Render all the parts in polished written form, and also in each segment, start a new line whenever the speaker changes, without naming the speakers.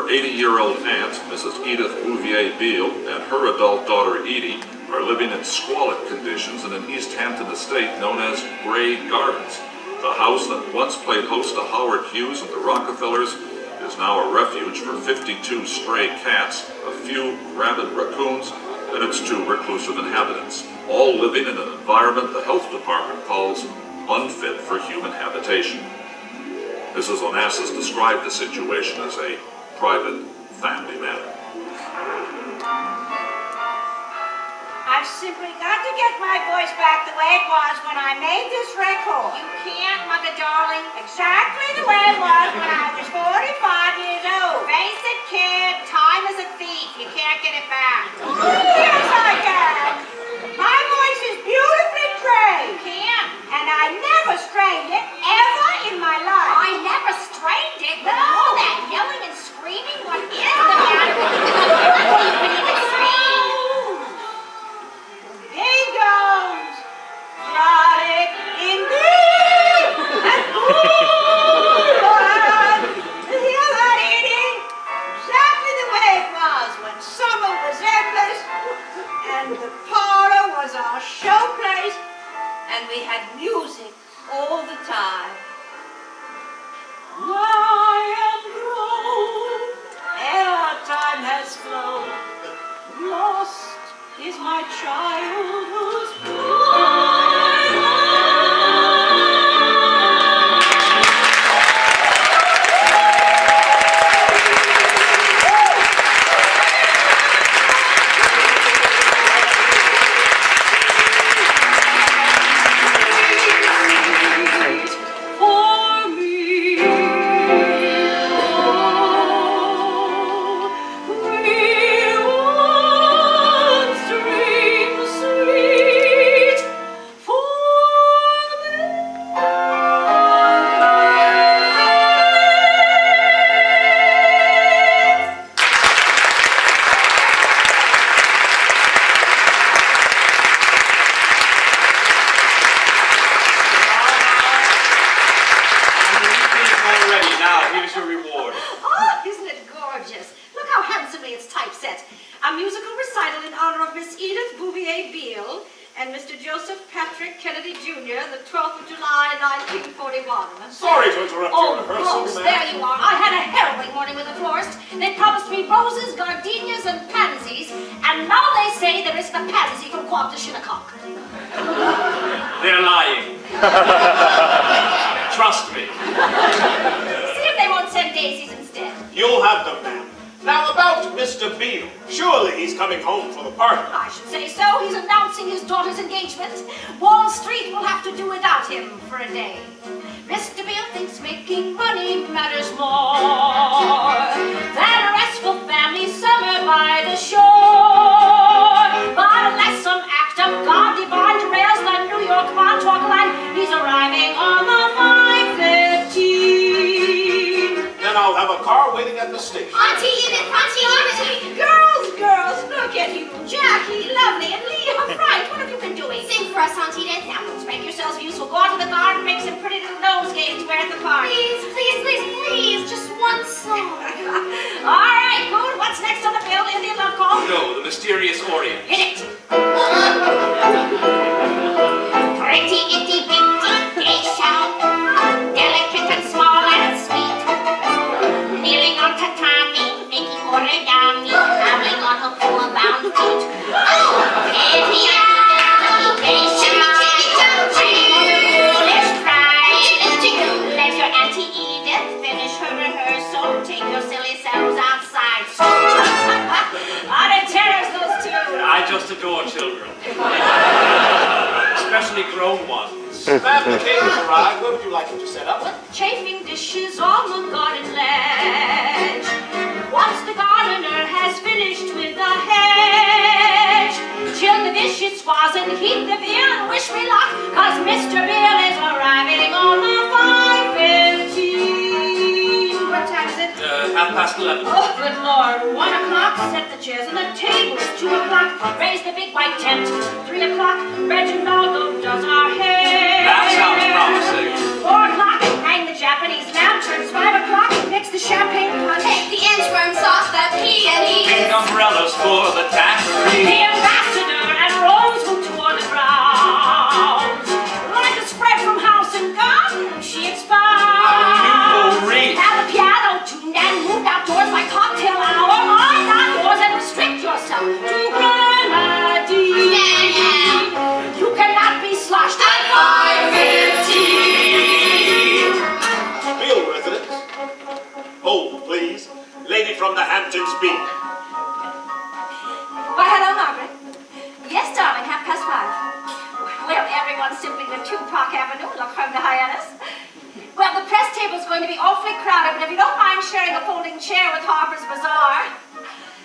80-year-old aunt, Mrs. Edith Bouvier-Beale, and her adult daughter, Edie, are living in squalid conditions in an East Hampton estate known as Grey Gardens. The house that once played host to Howard Hughes and the Rockefellers is now a refuge for 52 stray cats, a few rabid raccoons, and its 2 reclusive inhabitants, all living in an environment the health department calls unfit for human habitation. Mrs. Onassis described the situation as a private family matter.
I've simply got to get my voice back the way it was when I made this record.
You can't, Mother darling.
Exactly the way it was when I was 45 years old.
Face it, kid. Time is a thief. You can't get it back.
Yes, I can. My voice is beautifully trained.
You can't.
And I never strained it, ever in my life.
I never strained it. With all that yelling and screaming, what is the matter with you? You can even scream.
He goes, frolic indeed, and good, the other eating, exactly the way it was when summer was endless, and the parlor was our showplace, and we had music all the time. I am grown, ere time has flown, lost is my childhood's
Sorry to interrupt your rehearsal,
Rose, there you are. I had a harrowing morning with the florist. They promised me roses, gardenias, and pansies, and now they say there isn't a pansy from Quab to Shinnecock.
They're lying. Trust me.
See if they won't send daisies instead.
You'll have them, ma'am. Now about Mr. Beale. Surely he's coming home for the party.
I should say so. He's announcing his daughter's engagement. Wall Street will have to do without him for a day. Mr. Beale thinks making money matters more than a restful family summer by the shore. But unless some act of God divine derails the New York Montauk line, he's arriving on the 5:15.
Then I'll have a car waiting at the station.
Auntie Edith, Auntie Edith.
Girls, look at you. Jackie, Lovely, and Lee.
Right, what have you been doing?
Sing for us, Auntie Edith.
Now, let's make yourselves useful. Go out to the garden, make some pretty little nosegays to wear at the party.
Please, just one song.
All right, good. What's next on the bill? Indian love call?
No, the mysterious Orient.
Hit it.
Pretty itty bitty geisha, delicate and small and sweet, kneeling on tatami, making origami, traveling on her poor-bound feet. Oh, pretty geisha, foolish pride. Let your Auntie Edith finish her rehearsal. Take your silly selves outside.
Are they terrors, those two?
I just adore children. Especially grown ones. Ma'am, the cake has arrived. What would you like him to set up?
Chafing dishes on the garden ledge. Once the gardener has finished with the hedge, chill the vicious squaws and heat the veal and wish me luck, 'cause Mr. Beale is arriving on the 5:15. What time is it?
11:30.
Oh, good Lord. 1 o'clock, set the chairs and the tables. 2 o'clock, raise the big white tent. 3 o'clock, Reginaldo does our hair.
That sounds promising.
4 o'clock, hang the Japanese lanterns. 5 o'clock, mix the champagne punch.
Take the inchworm
Hold, please. Lady from the Hamptons Beach.
Why, hello, Margaret. Yes, darling, 5:30. Well, everyone's simply the 2 Park Avenue, La Creme de Hyannis. Well, the press table's going to be awfully crowded, but if you don't mind sharing a folding chair with Harper's Bazaar.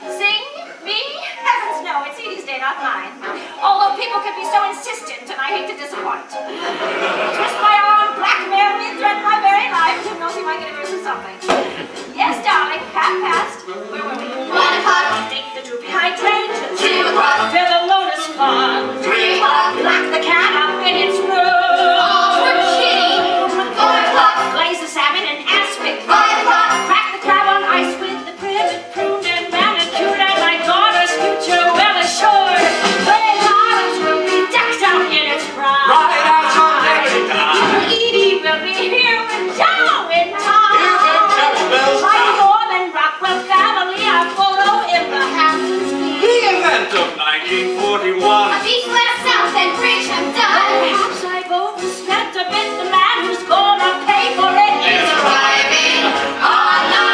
Sing? Me? Heavens no, it's Edie's day, not mine. Although people can be so insistent, and I hate to disappoint. Twist my arm, blackmail me, threaten my very life, who knows, he might get a verse of something. Yes, darling, 5:30. Where were we?
1 o'clock.
Take the droopy hydrangeas.
2 o'clock.
Fill the lotus pond.
3 o'clock.
Lock the cat up in its room.
Oh, poor kitty. 4 o'clock.
Glaze the salmon and aspic.
5 o'clock.
Crack the crab on ice with the privet pruned and manicured, and my daughter's future well assured. Gray gardens will be decked out in its prime.
Right out on every time.
Edie will be here with Joe in time.
Hear them church bells
Like
chime.
Norman Rockwell family, a photo in the Hamptons Beach.
The event of 1941.
A beach left south and bridge I'm done.
Perhaps I've overspent a bit. The man who's gonna pay for it
Is
is
arriving on the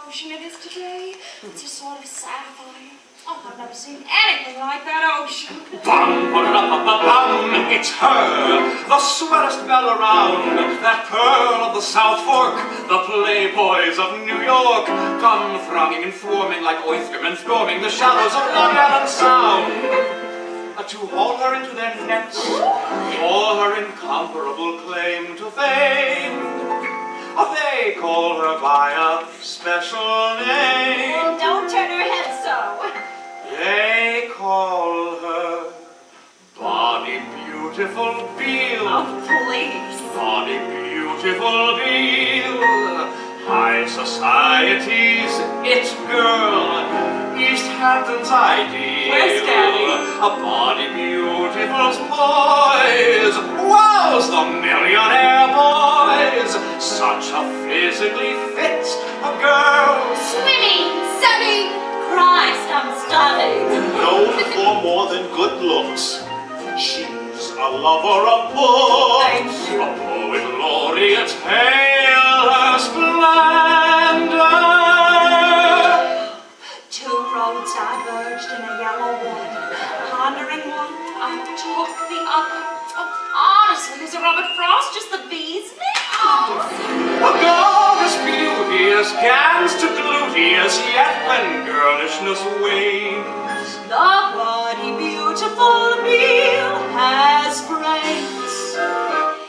ocean it is today. It's just sort of sapphire. Oh, I've never seen anything like that ocean.
Bum, ba-da-da-ba-ba-bum, it's her, the swellest belle around, that pearl of the South Fork, the playboys of New York, come thronging and swarming like oystermen storming the shallows of Long Island Sound. To haul her into their nets, for her incomparable claim to fame. They call her by a special name.
Well, don't turn her head so.
They call her Body Beautiful Beale.
Oh, please.
Body Beautiful Beale. High Society's it girl. East Hampton's ideal.
Where's Daddy?
A Body Beautiful's poise wows the millionaire boys. Such a physically fit a girl.
swimming, sunning.
Christ, I'm stunning.
Known for more than good looks. She's a lover of books.
Thank you.
A poet laureate, hail her splendor.
2 roads diverged in a yellow wood. Pondering one, I took the other. Oh, honestly, is it Robert Frost? Just the bees?
A goddess beauteous, gans to gluteus, yet when girlishness wanes.
The Body Beautiful Beale has brains.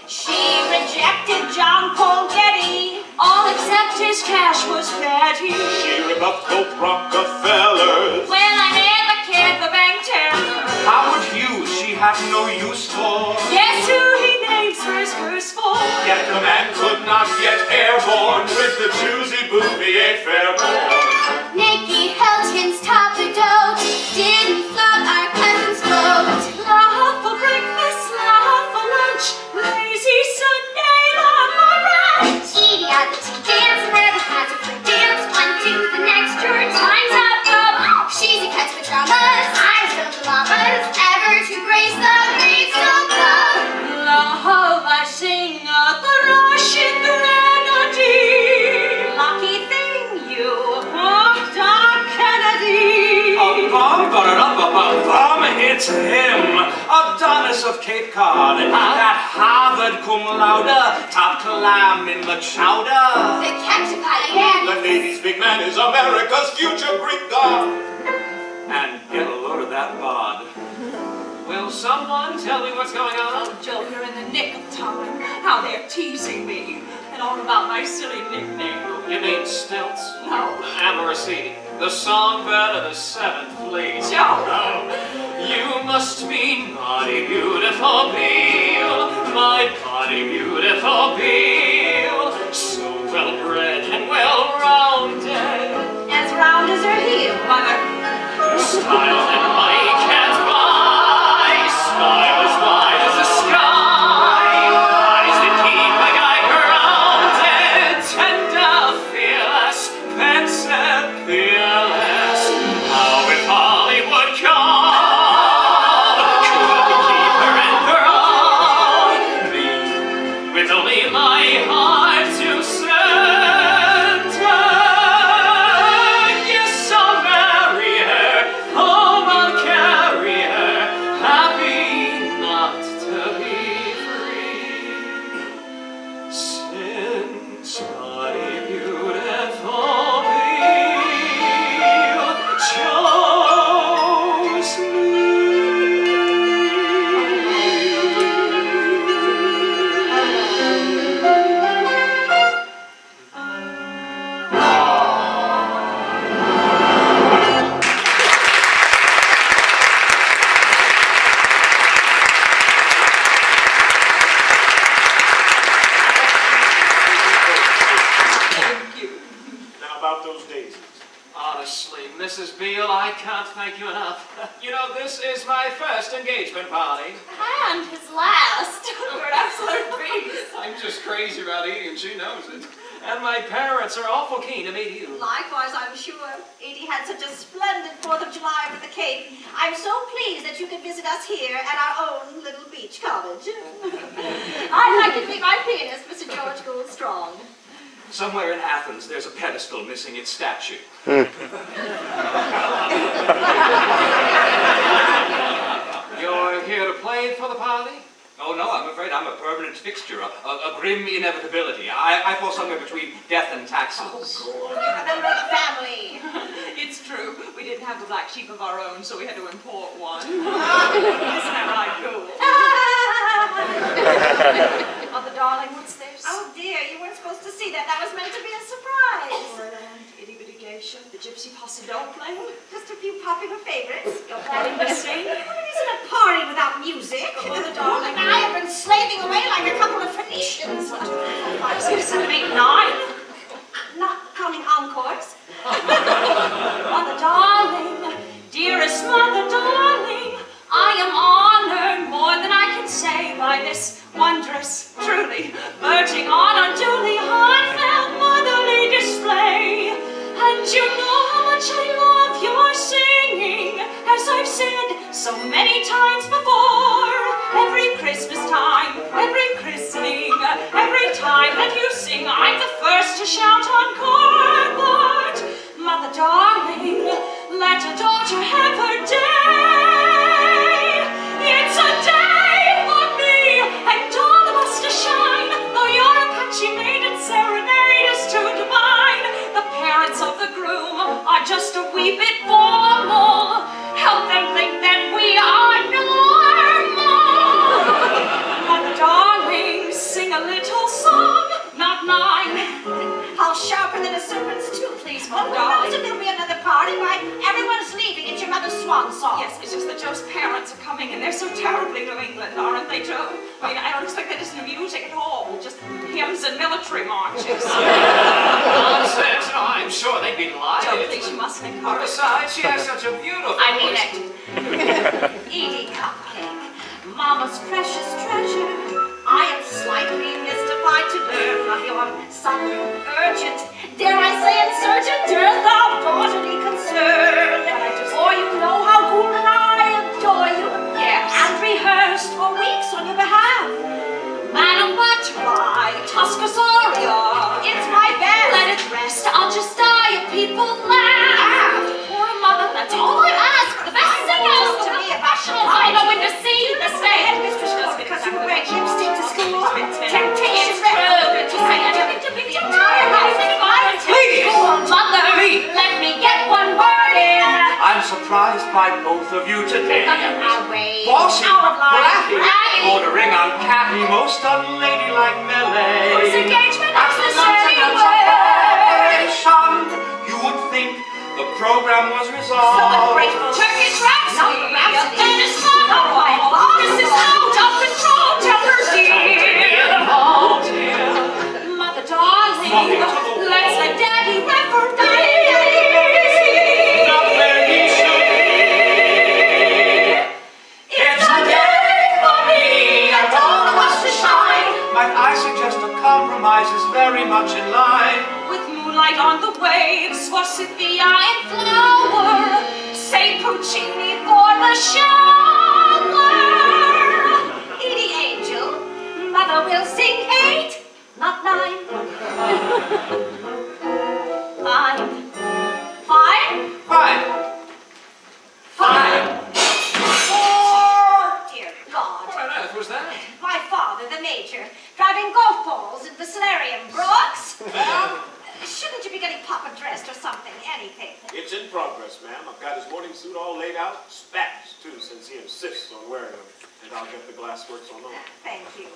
She rejected John Paul Getty. All except his cash was petty.
She rebuffed both Rockefellers.
Well, I never cared for bank teller.
How would use she had no use for?
Guess who he names first verse for?
Yet the man could not get airborne with the choosy Bouvier Fairborn.
Nicky Helton's top the dote. Didn't float our cousin's boat.
Love for breakfast, love for lunch. Lazy Sunday, love for brunch.
Edie had the tea dance, never had to play dance. One to the next, your time's up, bub. She's a catch pajamas. I'm still the llamas. Ever to grace the Greenstone Club.
Love, I sing a Russian grenadine. Lucky thing you hooked on Kennedy.
Bum, ba-da-da-ba-bum, it's him, Adonis of Cape Cod, that Harvard cum laude, top clam in the chowder.
The Captain Cayenne.
The Navy's big man is America's future Greek god.
And get a load of that bod. Will someone tell me what's going on?
Oh, Joe, you're in the nick of time. How they're teasing me. And all about my silly nickname.
You mean stilts?
No.
Amorosini, the songbird of the 7th Fleet.
Joe.
Oh, you must be Body Beautiful Beale, my Body Beautiful Beale. So well bred and well rounded.
As round as her heel, mother.
Style that money can't buy. Smile as wide as the sky. Eyes that keep a guy Mrs. Beale, I can't thank you enough. You know, this is my first engagement party.
And his last.
We're an absolute beast.
I'm just crazy about Edie, and she knows it. And my parents are awful keen to meet you.
Likewise, I'm sure. Edie had such a splendid 4th of July with the Cape. I'm so pleased that you could visit us here at our own little beach cottage. I'd like you to meet my pianist, Mr. George Goldstrong.
Somewhere in Athens, there's a pedestal missing its statue. You're here to play for the party? Oh, no, I'm afraid I'm a permanent fixture, a grim inevitability. I fall somewhere between death and taxes.
Oh, you're a member of the family.
It's true. We didn't have the black sheep of our own, so we had to import one. Isn't that right, cool?
Mother darling, what's this? Oh dear, you weren't supposed to see that. That was meant to be a surprise.
Fräulein, itty bitty geisha, the gypsy posse don't play.
Just a few popular favorites. You're planning
To
to
sing?
It isn't a party without music.
Mother darling.
I have been slaving away like a couple of Phoenicians.
5, 6, 7, 8, 9.
Not counting encores.
Mother darling, dearest mother darling, I am honored more than I can say by this wondrous, truly, verging on unduly heartfelt motherly display. And you know how much I love your singing, as I've said so many times before. Every Christmas time, every christening, every time that you sing, I'm the first to shout encore. But, mother darling, let a daughter have her day. It's a day for me and all of us to shine. Though your Apache maiden serenade is too divine, the parents of the groom are just a wee bit formal. Help them think that we are normal. Mother darling, sing a little song, not mine.
How sharper than a serpent's tooth.
Please,
Well,
mother
who knows
darling.
if there'll be another party? Why, everyone's leaving. It's your mother's swan song.
Yes, it's just that Joe's parents are coming and they're so terribly New England, aren't they, Joe? I mean, I don't expect that isn't music at all. Just hymns and military marches.
Nonsense. No, I'm sure they'd be
Joe,
delighted.
please, you mustn't encourage.
Besides, she has such a beautiful
I mean
voice.
it. Edie Cupcake, Mama's precious treasure. I am slightly mystified to learn of your sudden, urgent, dare I say insurgent, dearth of daughterly concern. For you know how cool and I adore you.
Yes.
And rehearsed for weeks on your behalf.
Madam Butterfly, Tuscasauria,
It's my best.
let it rest. I'll just die if people laugh. Poor mother, that's all I ask. The best singers to the professionals. I know when to see the stage.
Mistress Cook, because you wear lipstick to school. Temptation
It's true. To say anything to be the entire house is fine.
Please.
Mother, let me get one word in.
I'm surprised by both of you today.
Away.
Bossy,
Out of line.
bratty, bordering on catty, most unladylike melee.
Whose engagement
At
is
the
the same
months
way.
preparation, you would think the program was resolved.
Turkish Rhapsody.
No, Rhapsody.
Then it's not. This is out of control. Tell her, dear.
Oh dear.
Mother darling, let's let Daddy referee.
Not where he should be. It's a day for me and all of us to shine. Might I suggest a compromise is very much in line.
With moonlight on the waves, forsythia and flower. Say Puccini for the shower.
Edie Angel, Mother will sing 8, not 9.
5. 5?
Fine. Fine.
Oh, dear God.
What on earth was that?
My father, the major, driving golf balls in the solarium. Brooks? Shouldn't you be getting Papa dressed or something? Anything.
It's in progress, ma'am. I've got his morning suit all laid out. Spats, too, since he insists on wearing them. And I'll get the glassworks on them.
Thank you.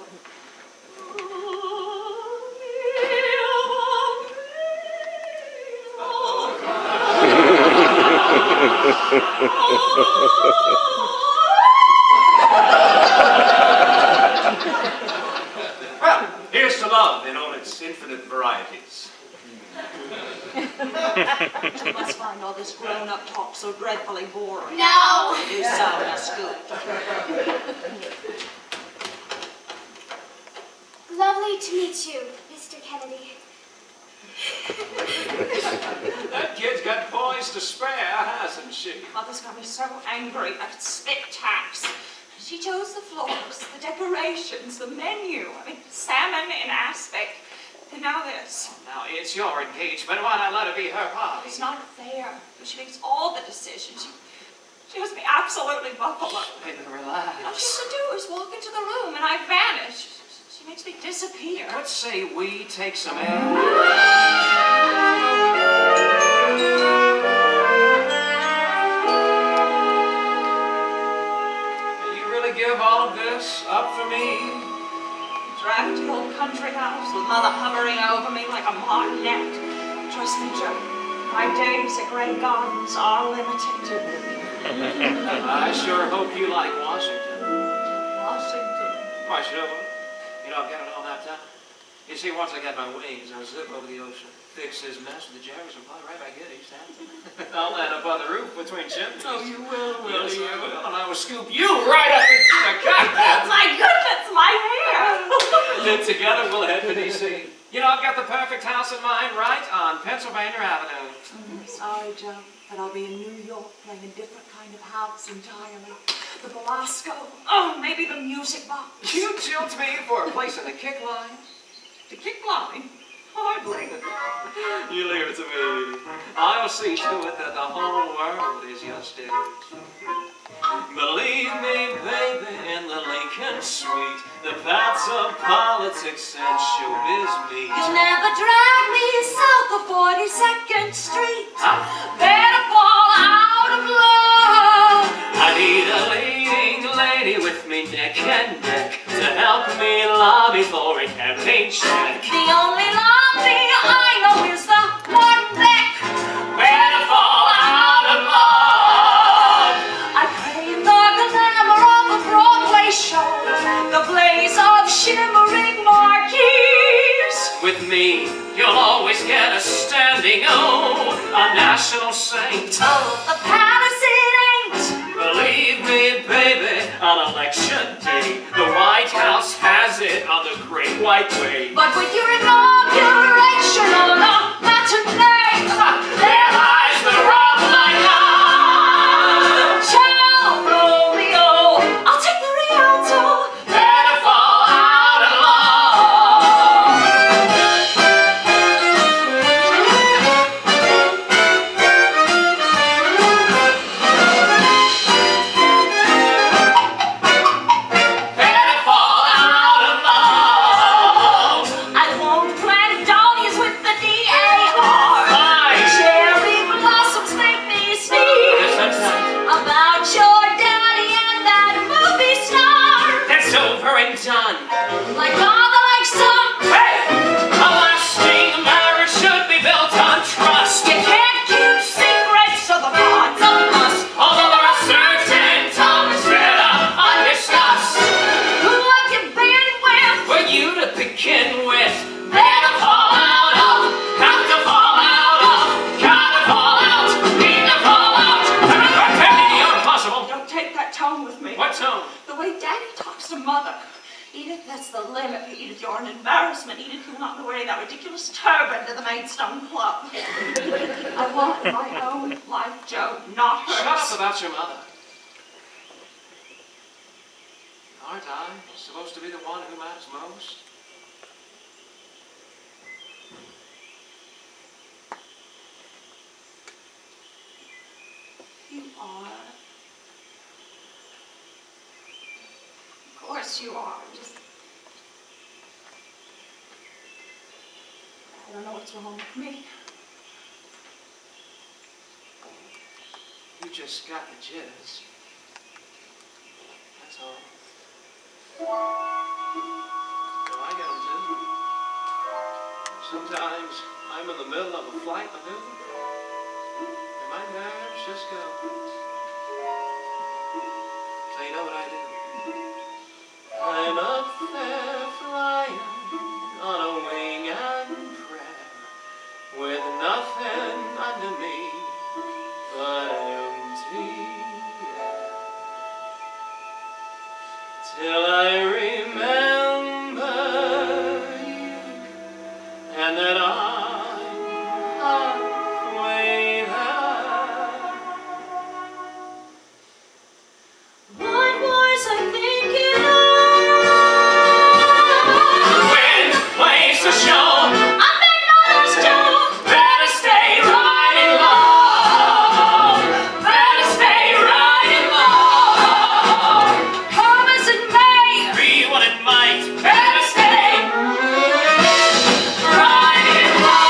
Well, here's to love in all its infinite varieties.
You must find all this grown-up talk so dreadfully boring.
No.
You so, Miss Scoop.
Lovely to meet you, Mr. Kennedy.
That kid's got poise to spare, hasn't she?
Mother's got me so angry I could spit tacks. She chose the floors, the decorations, the menu. I mean, salmon in aspic. And now this.
Now, it's your engagement. Why not let it be her party?
It's not fair. She makes all the decisions. She has me absolutely buffalo.
Baby,
All she
relax.
has to do is walk into the room and I vanish. She makes me disappear.
Let's say we take some air. You really give all of this up for me?
Drafty old country house with Mother hovering over me like a martinet. Trust me, Joe, my days at Grey Gardens are limited.
I sure hope you like Washington.
Washington.
Why, sure. You know, I've got it all that time. You see, once I got my wings, I'll zip over the ocean, fix his mess with the Jerry's, and fly right back at East Hampton. I'll land up on the roof between chimneys. Oh, you will, yes, you will. And I will scoop you right up into the cockpit.
My goodness, my hair!
Then together we'll head for D.C. You know, I've got the perfect house in mind right on Pennsylvania Avenue.
Sorry, Joe, but I'll be in New York playing a different kind of house entirely. The Belasco. Oh, maybe the music box.
You jilt me for a place in the kick line.
The kick line? Hardly.
You leave it to me. I'll see to it that the whole world is your stage. Believe me, baby, in the Lincoln Suite, the paths of politics and showbiz meet.
You never drag me south of 42nd Street. Better fall out of love.
I need a leading lady with me neck and neck to help me lobby for a campaign check.
The only lobby I know is the one Beck.
Better fall out of love.
I crave the glamour of a Broadway show, the blaze of shimmering marquees.
With me, you'll always get a standing O, a national saint.
Oh, the palace it ain't.
Believe me, baby, on election day, the White House has it on the Great White Way.
But with your inauguration on a matinee,
There lies the rub like love.
ciao Romeo, I'll take the Rialto.
Better fall out of love. Better fall out of love.
I won't plant dahlias with the DAR.
Fine.
Cherry blossoms make me sneeze about your daddy and that movie star.
That's over and done.
Like father, like son.
Hey! A lasting marriage should be built on trust.
You can't keep secrets of the gods of us.
Although there are certain topics that are undiscussed
Who have you been with?
for you to begin with. Better fall out of, have to fall out of, gotta fall out, need to fall out. Pretending you're impossible.
Don't take that tone with me.
What tone?
The way Daddy talks to Mother. Edith, that's the limit. Edith, you're an embarrassment. Edith, you're not wearing that ridiculous turban to the Maidstone Club. I want my own life, Joe, not hers.
Shut up about your mother. Aren't I supposed to be the one who matters most?
You are. Of course you are. Just. I don't know what's wrong with me.
You just got the jitters. That's all. No, I get them too. Sometimes I'm in the middle of a flight maneuver, and my nerves just go. So you know what I do? I'm up there flying on a wing and prayer, and that I'm halfway there.
What was I thinking of?
When place a show,
I bet not Joe.
better stay riding low. Better stay riding low.
Come as it may.
Be what it might, better stay riding low.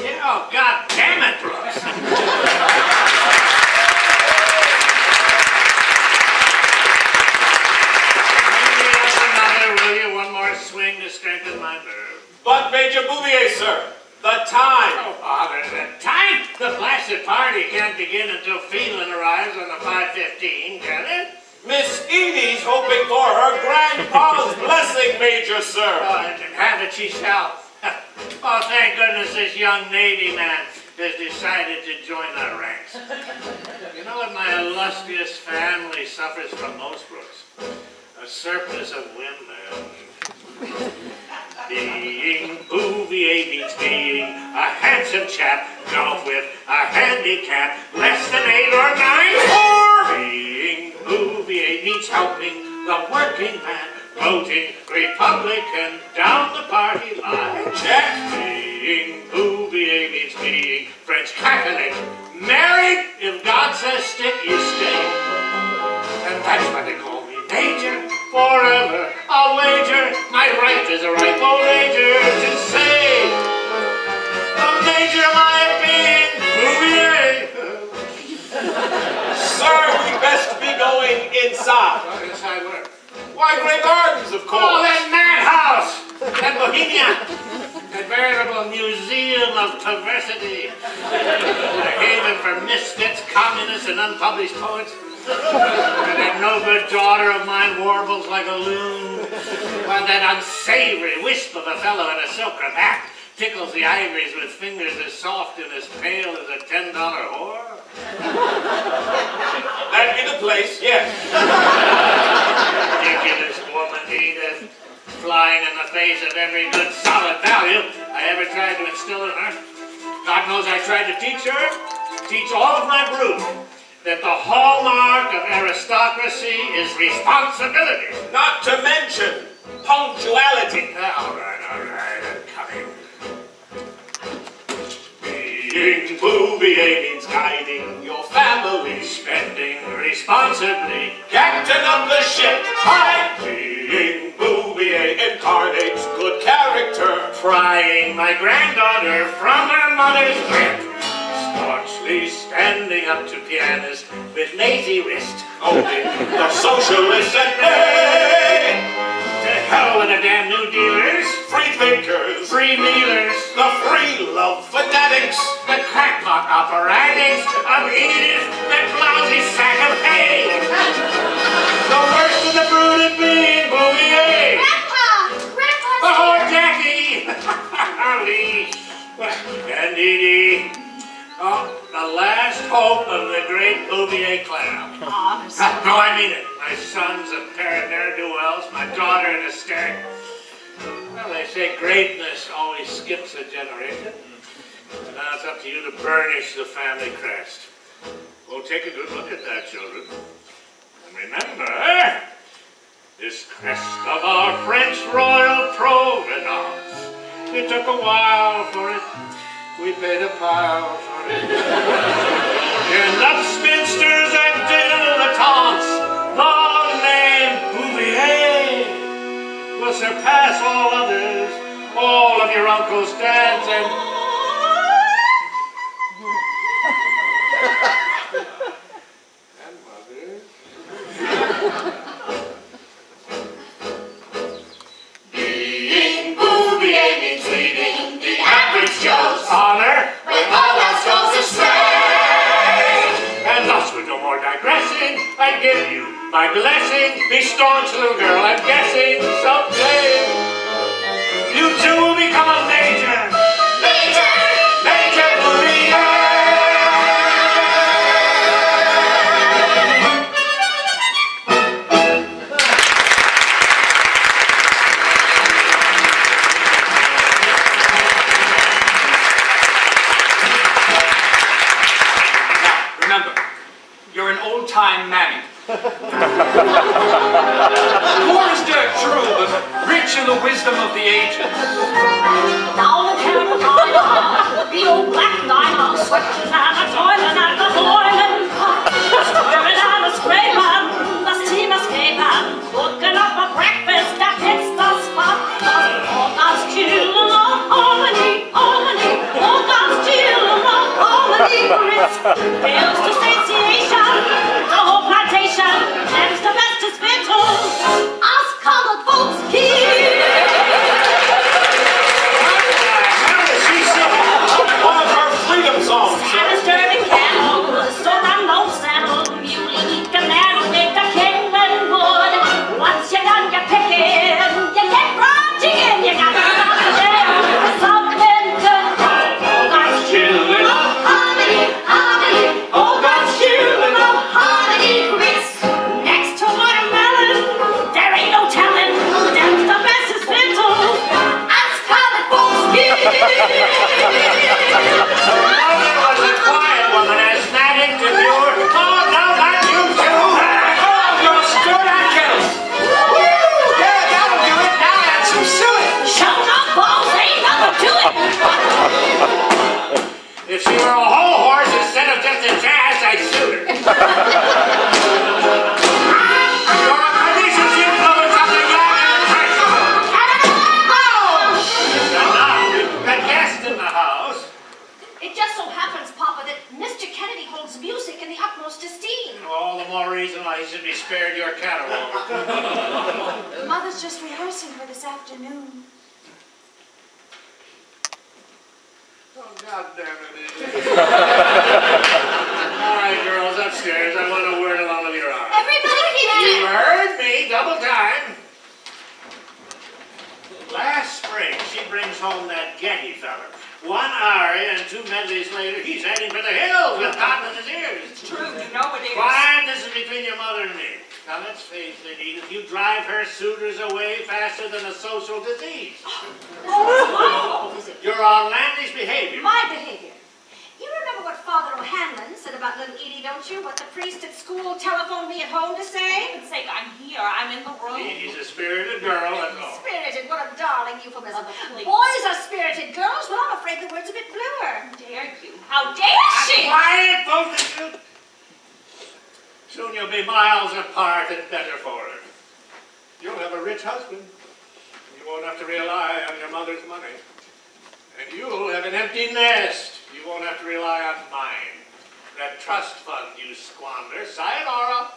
Yeah, oh, God damn it, Brooks. Maybe that's another, will you? One more swing to strengthen my nerve.
But Major Bouvier, sir, the time.
Oh, bother the time. The blasted party can't begin until Phelan arrives on the 5:15, can it?
Miss Edie's hoping for her grandpa's blessing, Major, sir.
Oh, and have it she shall. Oh, thank goodness this young Navy man has decided to join our ranks. You know what my illustrious family suffers from most, Brooks? A surplus of women. Being Bouvier means being a handsome chap, golf with a handicap, less than 8 or 9. Or being Bouvier means helping the working man, voting Republican down the party line.
Check.
Being Bouvier means being French Catholic, married, if God says stick, you stay. And that's why they call me Major. Forever, I'll wager my right as a ripe old ager to say, the Major my being Bouvier.
Sir, we best be going inside.
Oh, inside where?
Why, Grey Gardens, of course.
Oh, that madhouse! That Bohemia! That veritable museum of perversity. A haven for misfits, communists, and unpublished poets. And that no good daughter of mine warbles like a loon, while that unsavory wisp of a fellow in a silk cravat tickles the ivories with fingers as soft and as pale as a $10 whore.
That'd be the place, yes.
Ridiculous woman, Edith, flying in the face of every good solid value I ever tried to instill in her. God knows I tried to teach all of my brood, that the hallmark of aristocracy is responsibility.
Not to mention punctuality.
All right, I'm coming.
Being Bouvier means guiding your family,
Spending responsibly,
captain of the ship. Hi. Being Bouvier incarnates good character.
prying my granddaughter from her mother's grip, staunchly standing up to pianists with lazy wrist.
Only the socialists and they,
To hell with the damn New Dealers,
free thinkers,
free mealers,
the free love fanatics,
the crackpot operatics of Edith, that lousy sack of hay. The worst of the brood of being Bouvier.
Grandpa!
Oh, Jackie! Lee! And Edie. Oh, the last hope of the great Bouvier clan. No, I mean it. My son's a pair of ne'er-do-wells, my daughter an hysteric. Well, they say greatness always skips a generation. And now it's up to you to burnish the family crest. Well, take a good look at that, children. And remember, this crest of our French royal provenance. It took a while for it. We paid a pile for it. Enough spinsters and dilettantes, the name Bouvier will surpass all others, all of your uncles, dads, and mothers.
Being Bouvier means leading the average Joe's
Honor
when all else goes astray.
and the closing, I give you my blessing. Be staunch, little girl. I'm guessing someday you too will become a major.
Major!
Major Bouvier. Remember, you're an old-time mammy. Poor as dirt, true, but rich in the wisdom of the ages.
Down in Carolina, the old black diner, switching and a toiling and a boiling pot, stirring and a scraping, the steam escaping, cooking up a breakfast that hits the spot. All God's children of harmony, harmony, all God's children of harmony, grits, fails to satiation, the whole plantation, them's the bestest victuals, us colored folks here.
One of her freedom songs.
And a stirring candle, so that no saddle, you eat the man with the kindling wood. Once you're done your picking, you get fried chicken. You got to stop there for something good. Oh, God's children of harmony, harmony. Oh, God's children of harmony, grits. Next to watermelon, there ain't no telling. Them's the bestest victuals. Us colored folks here.
Mother was a quiet woman, asthmatic, demure. Oh, no, not you too. Oh, you'll stir that kettle. Woo! Yeah, that'll do it. Now add some suet.
Shut up, balls, ain't nothing to it.
If she were a whole horse instead of just a jazz, I'd shoot her. You're a pernicious influence of the young and impressionable. It's enough. We've got guests in the house.
It just so happens, Papa, that Mr. Kennedy holds music in the utmost esteem.
All the more reason why he should be spared your catalog.
Mother's just rehearsing for this afternoon.
Oh, God damn it. All right, girls, upstairs. I want a word along with your arm.
Everybody
You
keeps
heard me, double time. Last spring, she brings home that Getty fella. One aria and two medleys later, he's heading for the hills with cotton in his ears.
It's true, you know it is.
Quiet, this is between your mother and me. Now, let's face it, Edith, you drive her suitors away faster than a social disease.
Oh, is it
Your outlandish behavior.
my behavior? You remember what Father O'Hanlon said about little Edie, don't you? What the priest at school telephoned me at home to
For
say?
heaven's sake, I'm here. I'm in the room.
She's a spirited girl, that's all.
Spirited, what a darling euphemism.
Oh, please.
Boys are spirited, girls, well, I'm afraid the word's a bit bluer.
How dare you? How dare she?
Quiet, both of you. Soon you'll be miles apart and better for it. You'll have a rich husband. You won't have to rely on your mother's money. And you'll have an empty nest. You won't have to rely on mine. That trust fund you squander, sayonara.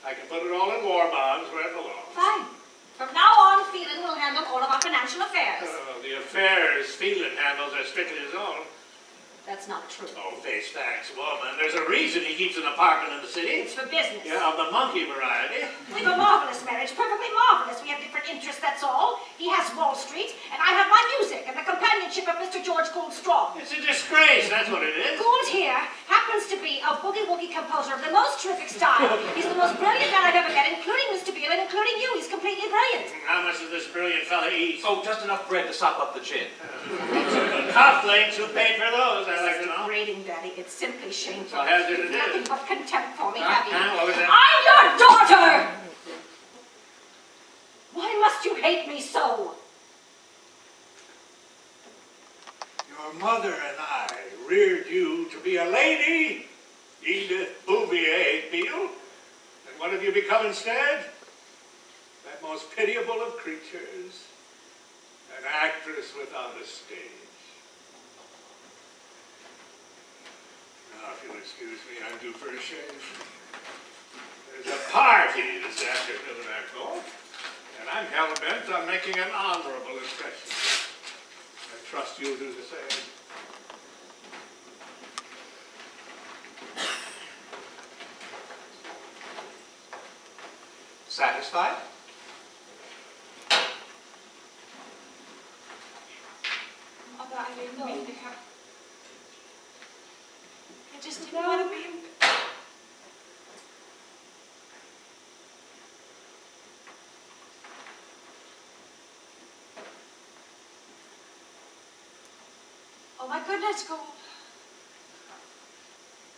I can put it all in war bonds where it belongs.
Fine. From now on, Phelan will handle all of our financial affairs.
The affairs Phelan handles are strictly his own.
That's not true.
Oh, face facts, woman. There's a reason he keeps an apartment in the city.
It's for business.
Yeah, of the monkey variety.
We've a marvelous marriage, perfectly marvelous. We have different interests, that's all. He has Wall Street, and I have my music and the companionship of Mr. George Gould Strong.
It's a disgrace, that's what it is.
Gould here happens to be a boogie-woogie composer of the most terrific style. He's the most brilliant man I've ever met, including Mr. Beale and including you. He's completely brilliant.
How much does this brilliant fella eat?
Oh, just enough bread to sop up the chin.
Cufflinks, who paid for those, I'd like to know.
Degrading, Daddy. It's simply shameful.
So hazard it
You've nothing
is.
but contempt for me, have you?
What was that?
I'm your daughter! Why must you hate me so?
Your mother and I reared you to be a lady, Edith Bouvier Beale. And what have you become instead? That most pitiable of creatures, an actress without a stage. Now, if you'll excuse me, I'm due for a shave. There's a party this afternoon, I'm told, and I'm hell-bent on making an honorable impression. I trust you'll do the same. Satisfied?
Mother, I didn't mean to have... I just didn't want to be... Oh my goodness, Gold.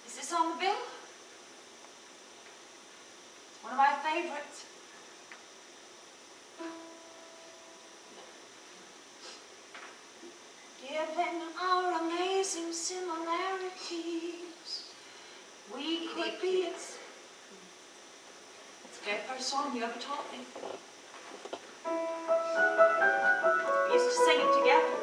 Is this on the bill? It's one of my favorites. Given our amazing similarities, we could be... It's the very first song you ever taught me. We used to sing it together.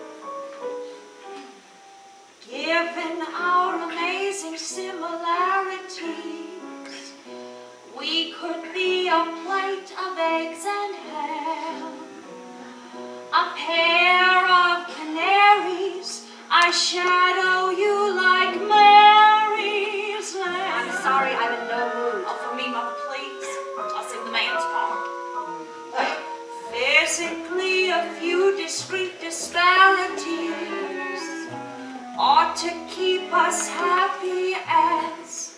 Given our amazing similarities, we could be a plate of eggs and ham, a pair of canaries. I shadow you like Mary's lamb.
I'm sorry, I'm in no mood.
Oh, for me, Mother, please. I'll sing the man's part. Physically, a few discrete disparities ought to keep us happy as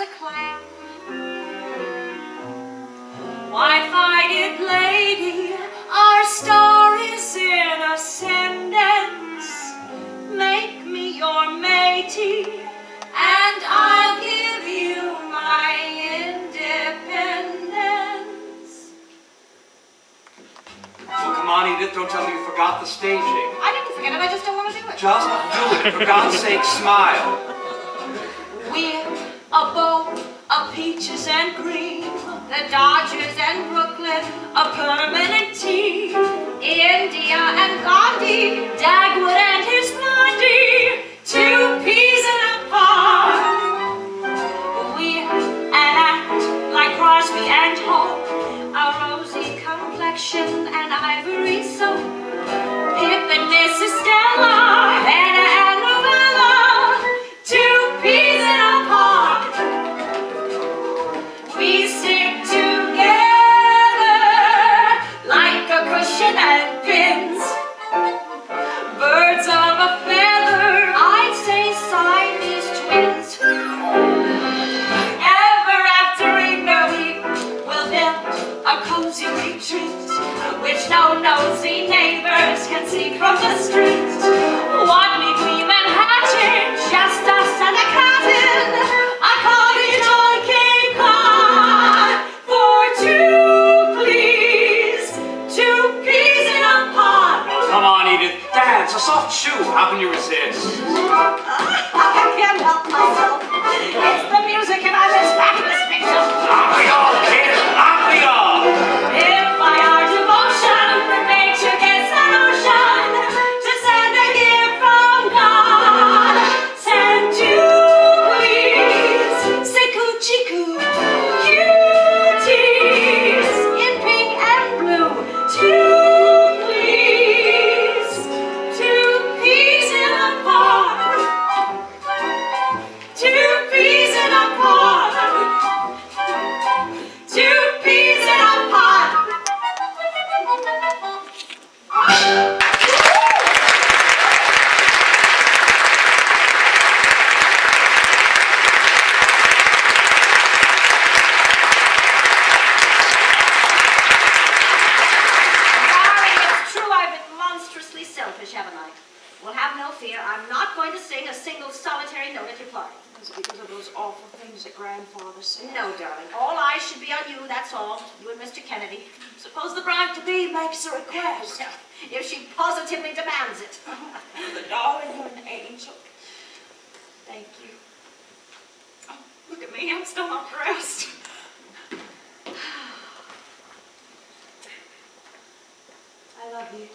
a clam. Why-fighted lady, our star is in ascendance. Make me your matey, and I'll give you my independence.
Well, come on, Edith, don't tell me you forgot the staging.
I didn't forget it, I just don't want to do it.
Just do it. For God's sake, smile.
We're a bowl of peaches and cream,
The Dodgers and Brooklyn,
a permanent team,
India and Gandhi,
Dagwood and his blondie, two peas in a pod. We're an act like Crosby and Hope,
a rosy complexion and ivory soap.
Pip and Mrs. Stella, Hannah and Luella, two peas in a pod. We stick together like a cushion and pins, birds of a feather.
I'd say Siamese twins.
Ever aftering where we will build a cozy retreat, which no nosy neighbors can see from the street. Wadley, Glee, Manhattan,
Just us and a cabin.
a cottage on Cape Cod for two, please, two peas in a pod.
Come on, Edith. Dance. A soft shoe. How can you resist?
I can't help myself. It's the music and I'm as fabulous victim.
Aren't we all, kid? Aren't we all?
If by our devotion nature gets the notion to send a gift from God, send two, please, say coochie-coo, cuties in pink and blue, two, please, two peas in a pod, two peas in a pod, two peas in a pod.
Sorry, it's true I've been monstrously selfish, haven't I? Well, have no fear. I'm not going to sing a single solitary note at your party.
It's because of those awful things that Grandfather said.
No, darling. All eyes should be on you, that's all. You and Mr. Kennedy.
Suppose the bride-to-be makes a request.
If she positively demands it.
The darling, you're an angel. Thank you. Oh, look at me, I'm still not dressed. I love you.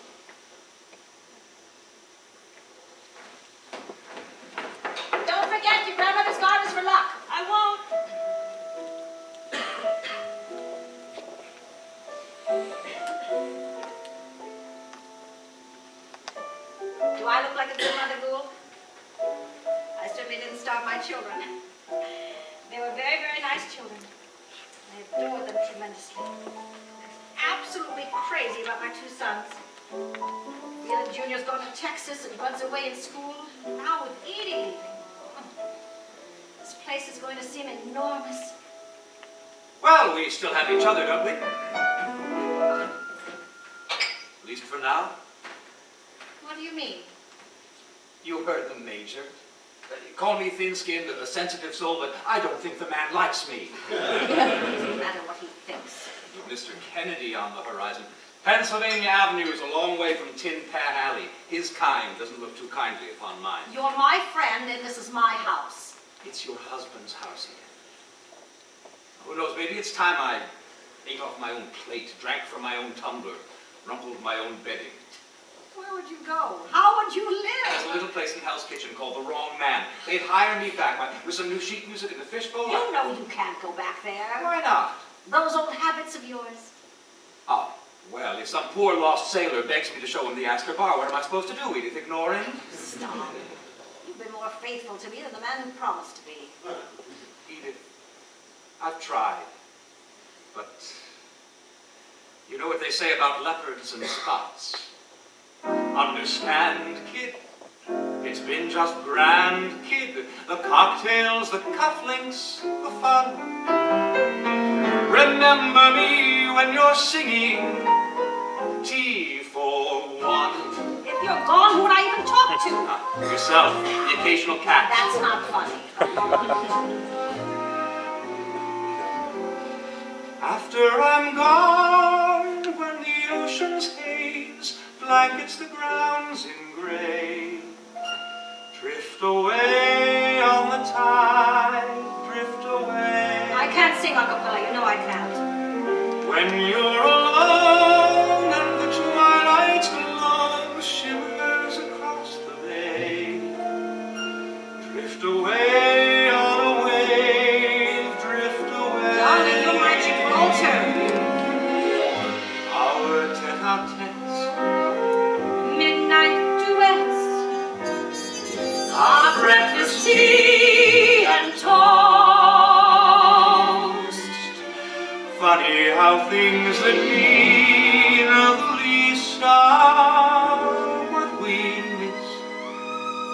Don't forget your grandmother's gardens for luck.
I won't.
Do I look like a good mother, Gould? I stood certainly didn't starve my children. They were very, very nice children. I adored them tremendously. Absolutely crazy about my two sons. Felix Jr.'s gone to Texas and Bud's away in school. Now with Edie leaving. This place is going to seem enormous.
Well, we still have each other, don't we? At least for now.
What do you mean?
You heard the Major. Call me thin-skinned, a sensitive soul, but I don't think the man likes me.
It doesn't matter what he thinks.
Mr. Kennedy on the horizon. Pennsylvania Avenue is a long way from Tin Pan Alley. His kind doesn't look too kindly upon mine.
You're my friend, and this is my house.
It's your husband's house again. Who knows, maybe it's time I ate off my own plate, drank from my own tumbler, rumpled my own bedding.
Where would you go? How would you
There's a
live?
little place in Hell's Kitchen called The Wrong Man. They'd hire me back with some new sheet music in the fishbowl.
You know you can't go back there.
Why not?
Those old habits of yours.
Oh, well, if some poor lost sailor begs me to show him the Astor Bar, what am I supposed to do, Edith? Ignore him?
Stop. You've been more faithful to me than the man who promised to be.
Edith, I've tried, but you know what they say about leopards and spots. Understand, kid? It's been just grand, kid. The cocktails, the cufflinks, the fun. Remember me when you're singing Tea for One.
If you're gone, who would I even talk to?
Yourself, the occasional cat.
That's not funny.
After I'm gone, when the ocean's haze blankets the grounds in gray, drift away on the tide, drift away.
I can't sing a cappella, you know I can't.
When you're alone and the twilight's glow shimmers across the bay, drift away on a wave, drift away.
Darling, you're my Gibraltar.
Our tete-a-tetes,
Midnight duets.
Our breakfast tea and toast.
funny how things that mean the least are what we miss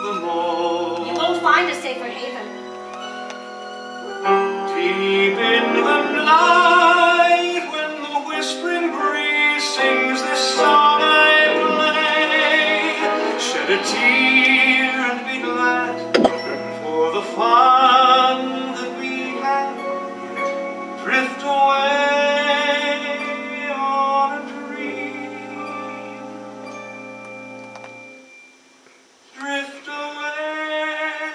the most.
You won't find a safer haven.
Deep in the night, when the whispering breeze sings this song I play, shed a tear and be glad for the fun that we had. Drift away on a dream. Drift away.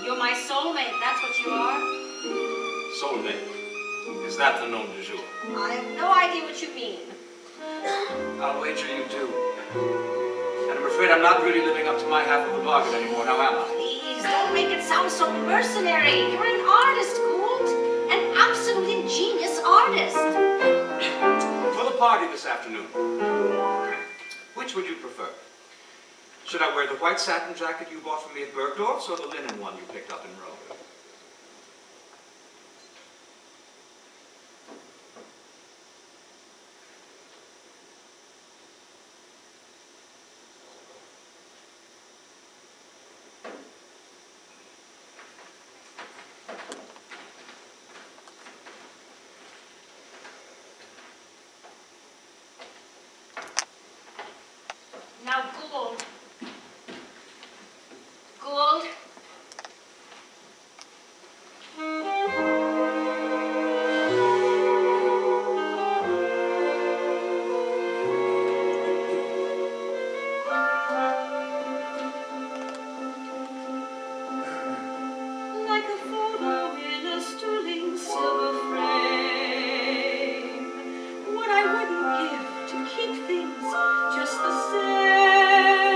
You're my soulmate, that's what you are.
Soulmate. Is that the nom de jour?
I have no idea what you mean.
I'll wager you do. And I'm afraid I'm not really living up to my half of the bargain anymore, now am I?
Please, don't make it sound so mercenary. You're an artist, Gould. An absolutely genius artist.
For the party this afternoon, which would you prefer? Should I wear the white satin jacket you bought for me at Bergdorf's or the linen one you picked up in Rome?
Now, Gould. Gould.
Like a photo in a sterling silver frame, what I wouldn't give to keep things just the same.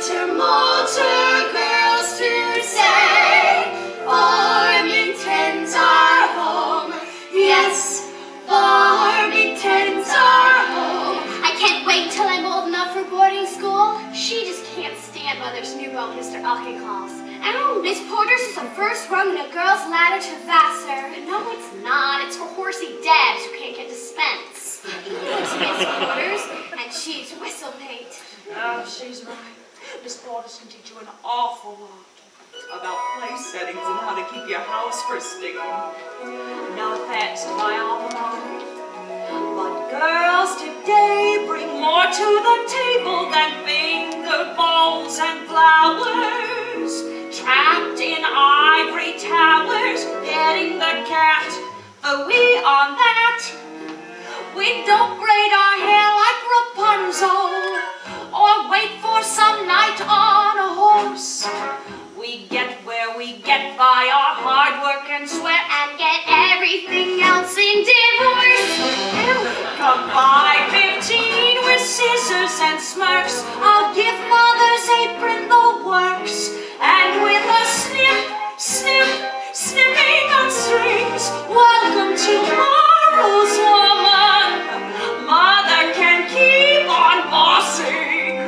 Moulter girls to say, Farmington's our home. Yes, Farmington's our home. I can't wait till I'm old enough for boarding school. She just can't stand Mother's new beau, Mr. Auchincloss. Oh, Miss Porter's is the first rung in a girl's ladder to Vassar. No, it's not. It's for horsey Debs who can't get dispense. It's Miss Porter's, and she's whistle-mate.
Oh, she's right. Miss Portis can teach you an awful lot about place settings and how to keep your house pristine. No offense to my alma mater, but girls today bring more to the table than finger bowls and flowers. Trapped in ivory towers, petting the cat, but we on that. We don't braid our hair like Rapunzel, or wait for some knight on a horse. We get where we get by our hard work and sweat,
And get everything else in divorce.
come by 15 with scissors and smirks. I'll give Mother's apron the works, and with a snip, snip, snipping on strings, welcome to tomorrow's woman. Mother can keep on bossing.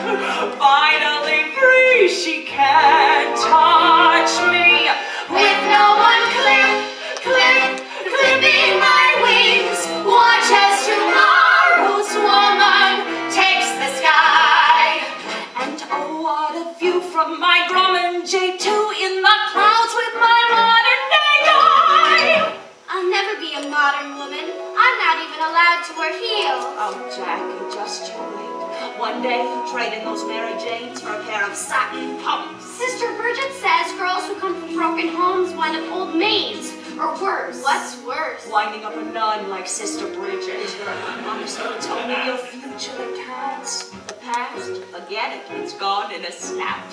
Finally free, she can't touch me.
With no one clipping my wings. Watch as tomorrow's woman takes the sky.
And oh, what a view from my Grumman J2 in the clouds with my modern day guy.
I'll never be a modern woman. I'm not even allowed to wear heels.
Oh, Jackie, just you wait. One day you trade in those Mary Janes for a pair of satin pumps.
Sister Bridget says girls who come from broken homes wind up old maids, or worse. What's worse?
Winding up a nun like Sister Bridget. Mama's gonna tell me your future that counts. The past, forget it. It's gone in a snap.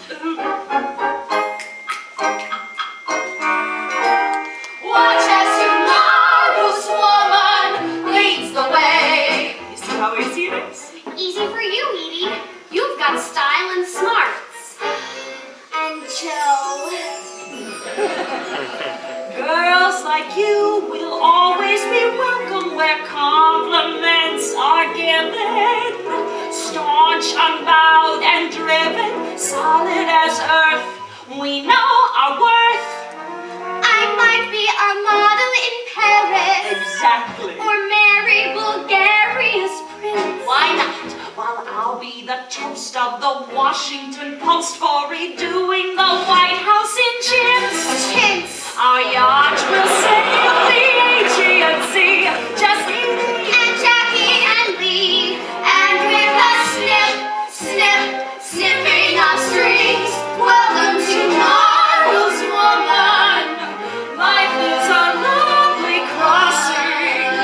Watch as tomorrow's woman leads the way.
You see how easy it is?
Easy for you, Edie. You've got style and smarts. And Joe.
Girls like you will always be welcome where compliments are given. Staunch, unbowed, and driven, solid as earth. We know our worth.
I might be a model in Paris.
Exactly.
Or marry Bulgaria's prince.
Why not? While I'll be the toast of the Washington Post for redoing the White House in chintz.
Chintz.
Our yacht will sail the Aegean Sea. Just Edie
And Jackie and Lee. And with a snip, snip, snipping of strings. Welcome to tomorrow's woman.
Life is a lovely crossing,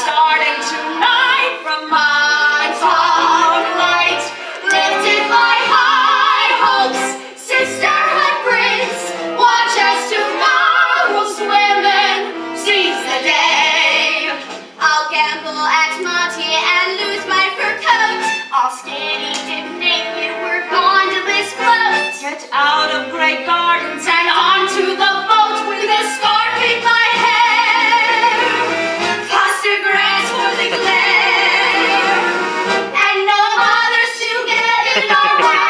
starting tonight from my
Top light, lifted by high hopes. Sisterhood brings. Watch as tomorrow's women seize the day. I'll gamble at Monte and lose my fur coat. All skinny dip naked, we're gone to this float.
Get out of great gardens
And onto the boat with a scarf in my hair. Foster grants for the glare. And no others to get in our way.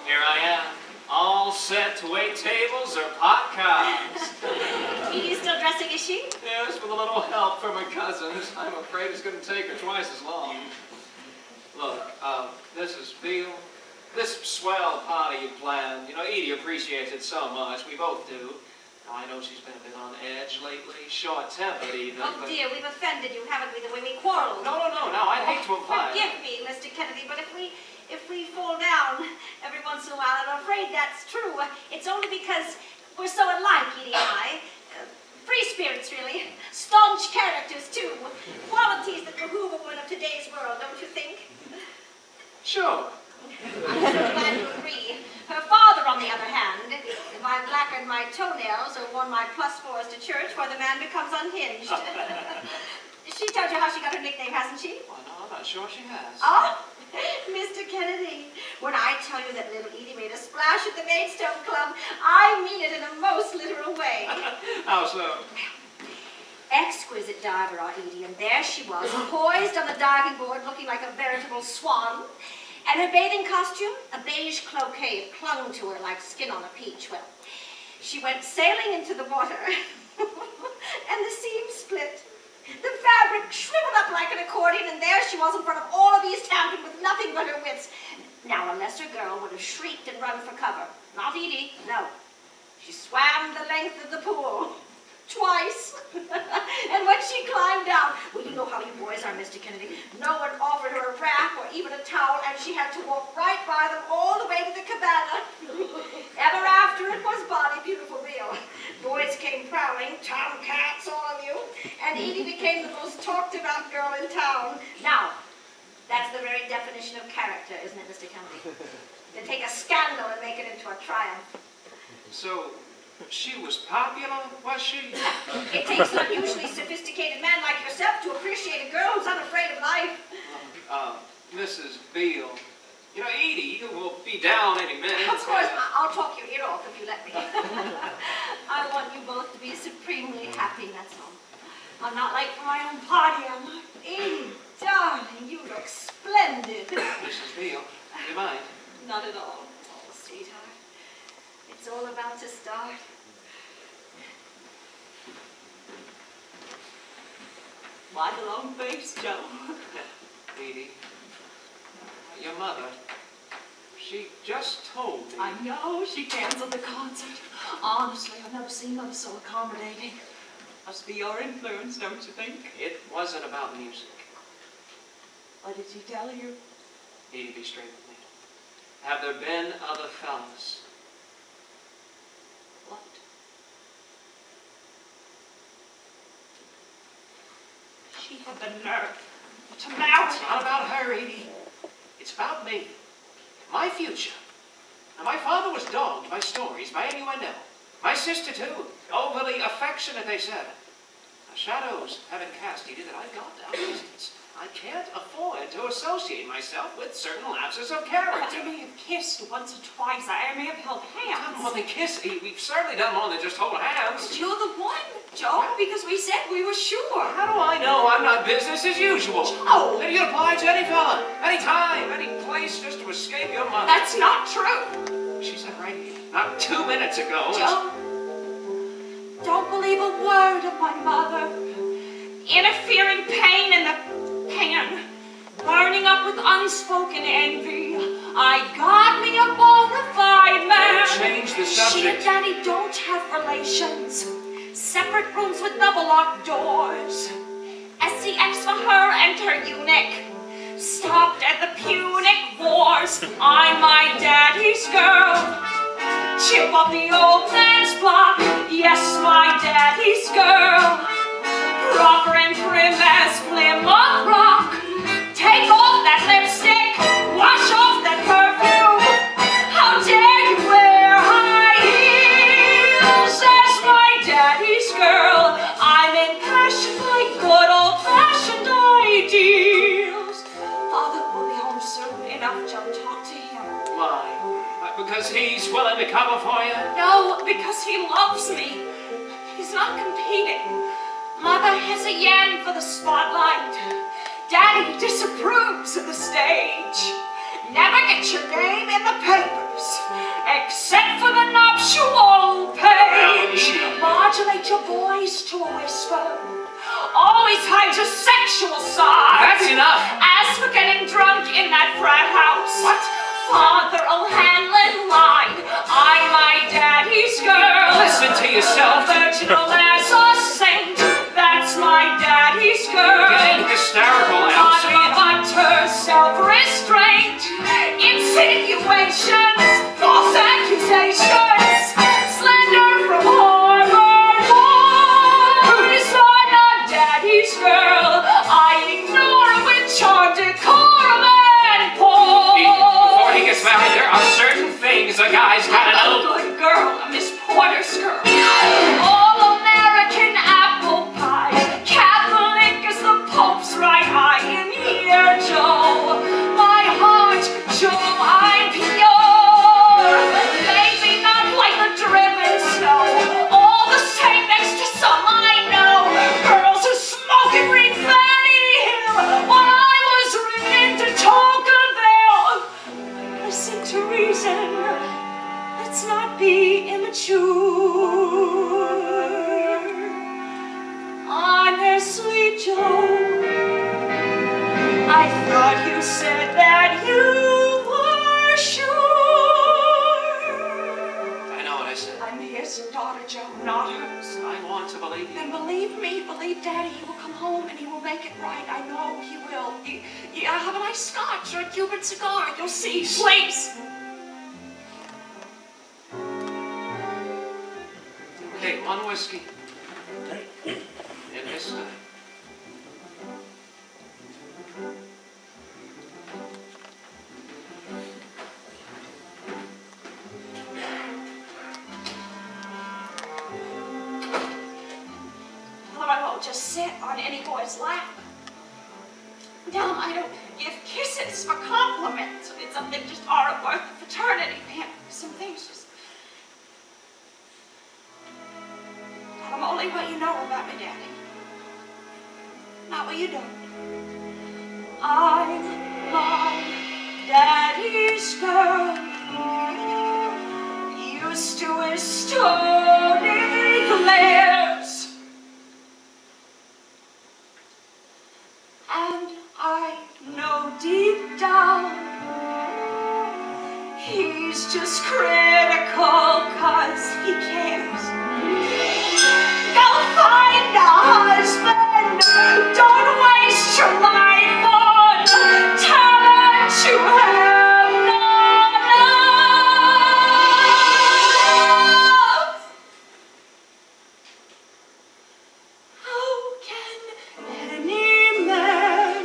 Here I am, all set to wait tables or pot cars.
Edie's still dressing, is she?
Yes, with a little help from her cousins. I'm afraid it's going to take her twice as long. Look, Mrs. Beale, this swell party you planned, you know, Edie appreciates it so much. We both do. Now, I know she's been a bit on edge lately, short-tempered even.
Oh
but...
dear, we've offended you, haven't we, the way we quarreled?
No, I'd hate to imply.
Forgive me, Mr. Kennedy, but if we if we fall down every once in a while, and I'm afraid that's true. It's only because we're so alike, Edie and I. Free spirits, really. Staunch characters, too. Qualities that behoove a woman of today's world, don't you think?
Sure.
I'm so glad you agree. Her father, on the other hand, if I blackened my toenails or worn my +4s to church, where the man becomes unhinged. She told you how she got her nickname, hasn't she?
Well, no, I'm not sure she has.
Oh, Mr. Kennedy, when I tell you that little Edie made a splash at the Maidstone Club, I mean it in a most literal way.
How so?
Exquisite diver, our Edie, and there she was, poised on the diving board, looking like a veritable swan. And her bathing costume, a beige cloquet, clung to her like skin on a peach. Well, she went sailing into the water, and the seam split. The fabric shriveled up like an accordion, and there she was in front of all of East Hampton with nothing but her wits. Now, a lesser girl would have shrieked and run for cover. Not Edie, no. She swam the length of the pool. Twice. And when she climbed down, well, you know how you boys are, Mr. Kennedy. No one offered her a wrap or even a towel, and she had to walk right by them all the way to the cabana. Ever after, it was body beautiful real. Boys came prowling, tomcats, all of you, and Edie became the most talked about girl in town. Now, that's the very definition of character, isn't it, Mr. Kennedy? To take a scandal and make it into a triumph.
So, she was popular, was she?
It takes an unusually sophisticated man like yourself to appreciate a girl who's unafraid of life.
Mrs. Beale, you know, Edie will be down any minute.
Of course, I'll talk your ear off if you let me. I want you both to be supremely happy, that's all. I'm not late for my own party, am I? Edie, darling, you look splendid.
Mrs. Beale, do you mind?
Not at all. Oh, sweetheart. It's all about to start. Why the long face, Joe?
Edie, your mother, she just told me.
I know she canceled the concert. Honestly, I've never seen Mother so accommodating. Must be your influence, don't you think?
It wasn't about music.
What did she tell you?
Edie, be straight with me. Have there been other fellas?
What? She had the nerve to marry.
It's not about her, Edie. It's about me. My future. Now, my father was dogged by stories, by innuendo. My sister, too. Overly affectionate, they said. Now, shadows have been cast, Edie, that I've got down reasons. I can't afford to associate myself with certain lapses of character.
I may have kissed once or twice. I may have held hands.
Done more than kiss, Edie. We've certainly done more than just hold hands.
But you're the one, Joe, because we said we were sure.
How do I know I'm not business as usual?
Joe!
Then you'd apply to any fella, any time, any place, just to escape your mother.
That's not true.
She said right here, not 2 minutes ago.
Joe, don't believe a word of my mother. Interfering pain in the pan, burning up with unspoken envy. I got me a bona fide man.
Don't change the
She
subject.
and Daddy don't have relations. Separate rooms with double locked doors. SCX for her and her eunuch. Stopped at the Punic Wars. I'm my daddy's girl. Chip off the old man's block. Yes, my daddy's girl. Proper and prim as Plymouth Rock. Take off that lipstick. Wash off that perfume. How dare you wear high heels as my daddy's girl. I'm impassioned by good old-fashioned ideals. Father will be home soon. Enough, Joe. Talk to him.
Why? Because he's willing to cover for you?
No, because he loves me. He's not competing. Mother has a yen for the spotlight. Daddy disapproves of the stage. Never get your name in the papers, except for the nuptial page. Modulate your voice to a whisper. Always hide your sexual side.
That's enough.
As for getting drunk in that frat house.
What?
Father O'Hanlon lied. I'm my daddy's girl.
Listen to yourself.
Virginal as a saint. That's my daddy's girl.
Getting hysterical, Elsie.
Not utter self-restraint. insinuations, false accusations, slander from Harvard wars. I'm not Daddy's girl. I ignore with charm, decorum, and
Before he
pose.
gets married, there are certain things a guy's gotta
A
know.
good girl, a Miss Porter's girl. All-American apple pie. Catholic as the Pope's right eye. In here, Joe. My heart, Joe, I'm pure. Maybe not like the driven snow. All the same next to some I know. Girls who smoke and read Fanny Hill. While I was reading to Tocqueville. Listen to reason. Let's not be immature. Honestly, Joe, I thought you said that you were sure.
I know what I said.
I'm his daughter, Joe, not hers.
I want to believe you.
Then believe me, believe Daddy, he will come home and he will make it right. I know he will. Have a nice scotch or a Cuban cigar. You'll see. Please.
Hey, one whiskey. In this time.
Well, I won't just sit on any boy's lap. Tell him I don't give kisses for compliments. It's something just aren't worth the fraternity, man. Some things just... Tell him only what you know about me, Daddy. Not what you don't. I'm my daddy's girl. Used to his stony glares. And I know deep down he's just critical 'cause he cares. Go find a husband. Don't waste your life on talent you have none of. How can any man,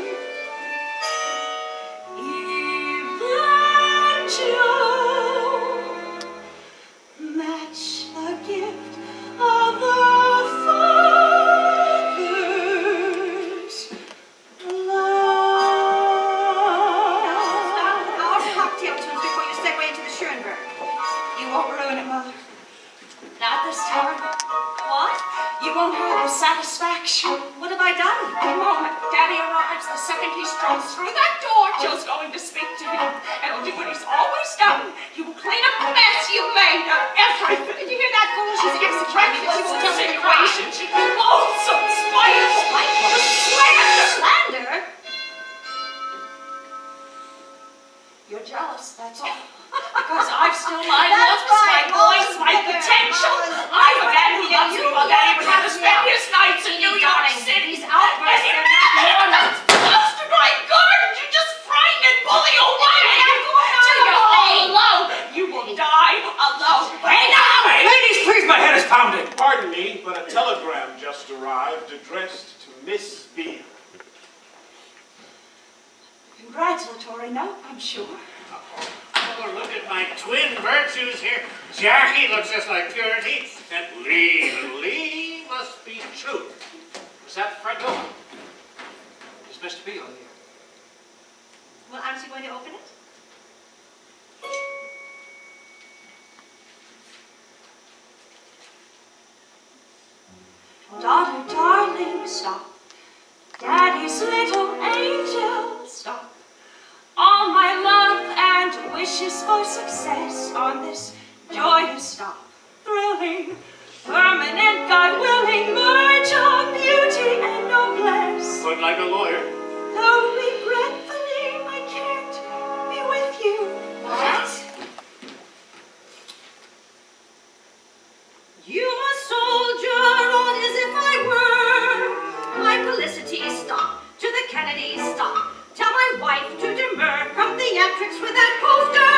even Joe, match the gift of the Father's love?
Our cocktail tunes before you segue into the Schoenberg.
You won't ruin it, Mother. Not this time. What? You won't have the satisfaction.
What have I done?
The moment Daddy arrives, the second he strolls through that door, Joe's going to speak to him. And he'll do what he's always done. He will clean up the mess you made of everything.
Did you hear that, girl? She's executing
Reckless
what
insinuation. She loathsome spiteful. Slander.
Slander?
You're jealous, that's all. Because I've still my
That's
looks, my
right,
voice,
Mother's
my
bigger,
potential.
Mother's
I'm a man who
bigger.
loves me while Daddy would have to spend his nights in New York City.
These outbursts,
And
they're not normal.
close to my garden, you just frighten and bully away. Till you're all alone. You will die alone. Hey, now!
Ladies, please, my head is pounding.
Pardon me, but a telegram just arrived addressed to Miss Beale.
Congratulatory note, I'm sure.
Oh, look at my twin virtues here. Jackie looks just like purity, and Lee must be true.
Was that the front door? Is Mr. Beale here?
Well, aren't you going to open it?
Daughter, darling, stop. Daddy's little angel, stop. All my love and wishes for success on this joyous stop. Thrilling, permanent, God-willing merge of beauty and noblesse.
But like a lawyer.
Though regretfully I can't be with you.
What? You a soldier, old as if I were. My felicity, stop. To the Kennedy, stop. Tell my wife to demur from theatrics with that poster.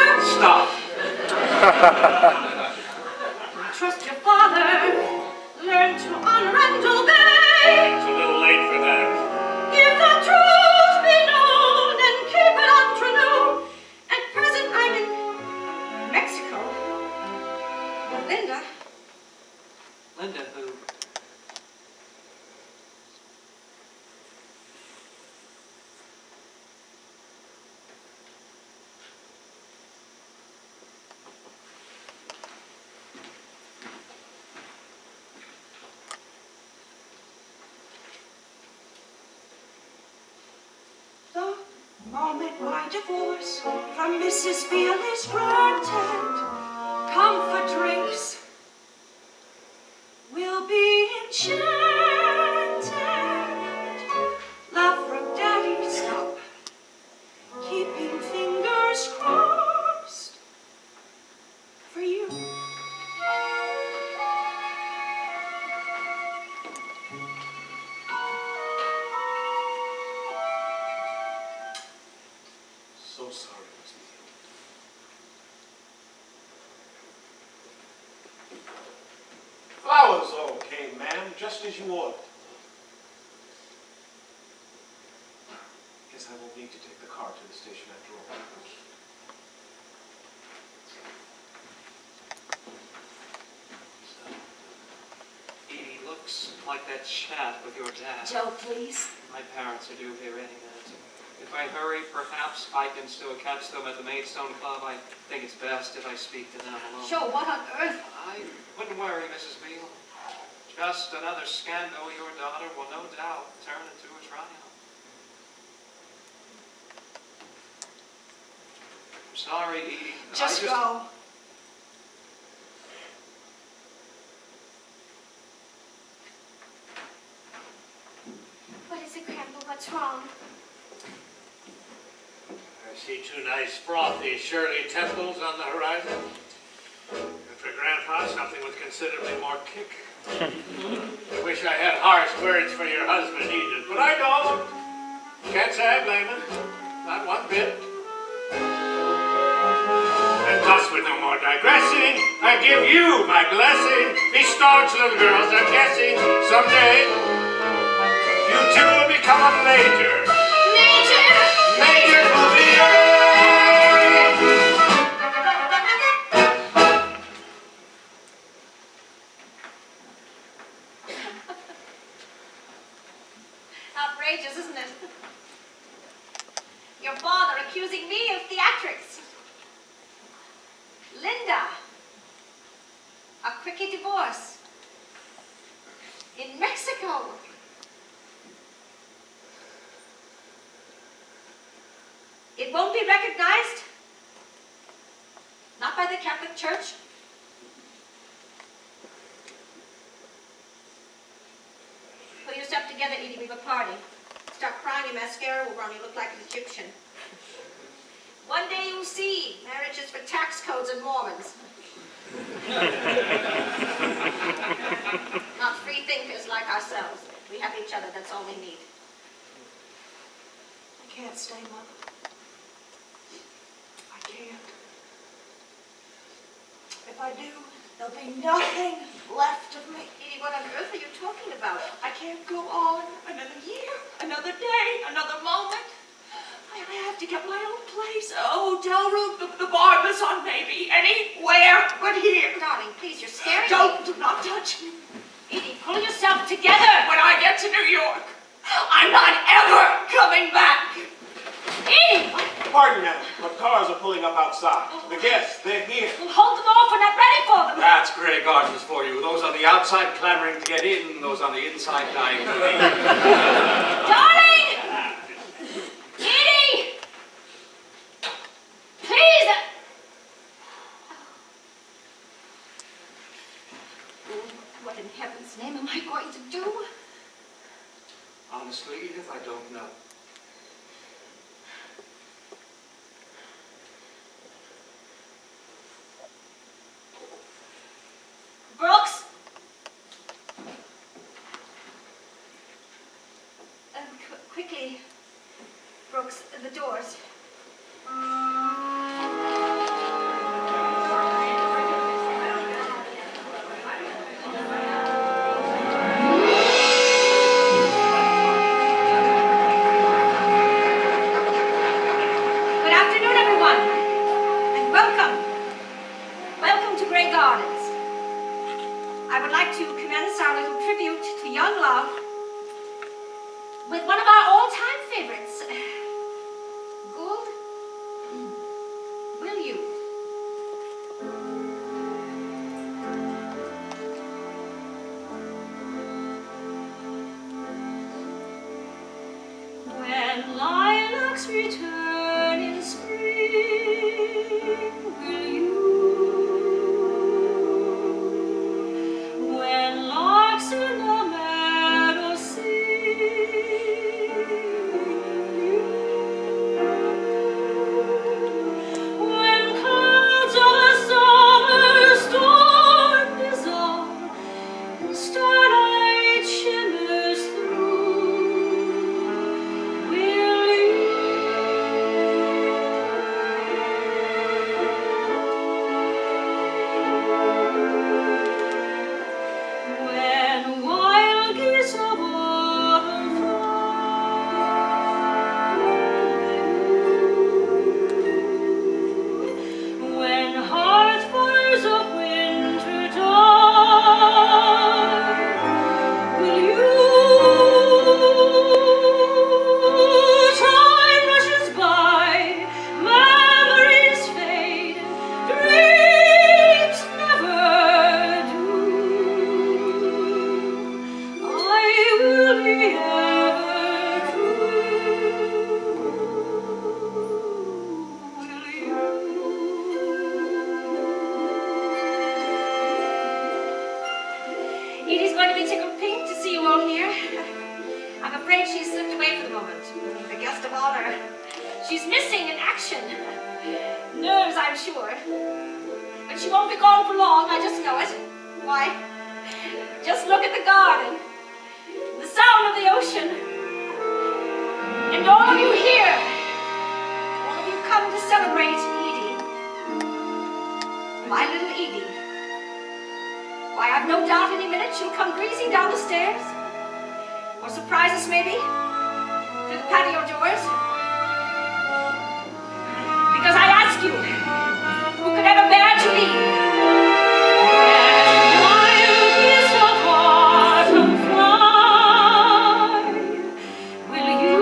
Trust your father. Learn to honor and obey.
It's a little late for that.
If the truth be known and keep it entre nous. At present I'm in Mexico with Linda.
Linda, who?
The moment my divorce from Mrs. Beale is granted, come for drinks. We'll be enchanted. Love from Daddy, stop. Keeping fingers crossed for you.
So sorry, Miss Beale. Flowers all came, ma'am, just as you ordered. Guess I won't need to take the car to the station after all.
So, Edie looks like that chat with your dad.
Joe, please.
My parents are due here any minute. If I hurry, perhaps I can still catch them at the Maidstone Club. I think it's best if I speak to them alone.
Joe, what on earth?
I wouldn't worry, Mrs. Beale. Just another scandal your daughter will no doubt turn into a triumph. I'm sorry, Edie.
Just go.
What is it, Grandpa? What's wrong?
I see two nice frothy Shirley Temples on the horizon. And for Grandpa, something with considerably more kick. I wish I had harsh words for your husband, Edith, but I don't. Can't say I blame him. Not one bit. And thus, with no more digressing, I give you my blessing. These staunch little girls are guessing someday you two will become a major. Major Bouvier!
Outrageous, isn't it? Your father accusing me of theatrics. Linda, a quickie divorce. In Mexico. It won't be recognized. Not by the Catholic Church. Put yourself together, Edie, we have a party. Start crying, your mascara will run, you look like an Egyptian. One day you'll see, marriage is for tax codes and Mormons. Not free thinkers like ourselves. We have each other, that's all we need. I can't stay, Mother. I can't. If I do, there'll be nothing left of me. Edie, what on earth are you talking about? I can't go on another year, another day, another moment. I have to get my own place, a hotel room, the barber's on maybe, anywhere but here. Darling, please, you're scaring me. Do not touch me. Edie, pull yourself together. When I get to New York, I'm not ever coming back. Edie!
Pardon, ma'am, but cars are pulling up outside. The guests, they're here.
Well, hold them off, we're not ready for them.
That's Grey Gardens for you. Those on the outside clamoring to get in, those on the inside dying to leave.
Darling! Edie! Please! What in heaven's name am I going to do?
Honestly, Edith, I don't know.
Brooks? Quickly, Brooks, the doors. to Grey Gardens. I would like to commence our little tribute to young love with one of our all-time favorites. Gould, will you? When lilacs return in spring, will you? When larks in the meadow sing, will you? When clouds of a summer storm dissolve and starlight shimmers through, will you? When wild geese of autumn fly, when hearth fires of winter die, will you? Time rushes by, memories fade, dreams never do. I will be ever true. Will you? Edie's going to be tickled pink to see you all here. I'm afraid she's slipped away for the moment. The guest of honor. She's missing in action. Nerves, I'm sure. But she won't be gone for long, I just know it. Why? Just look at the garden. The sound of the ocean. And all of you here. All of you come to celebrate Edie. My little Edie. Why, I've no doubt any minute she'll come breezing down the stairs. Or surprise us, maybe, through the patio doors. Because I ask you, who could ever bear to leave? When wild geese of autumn fly, will you?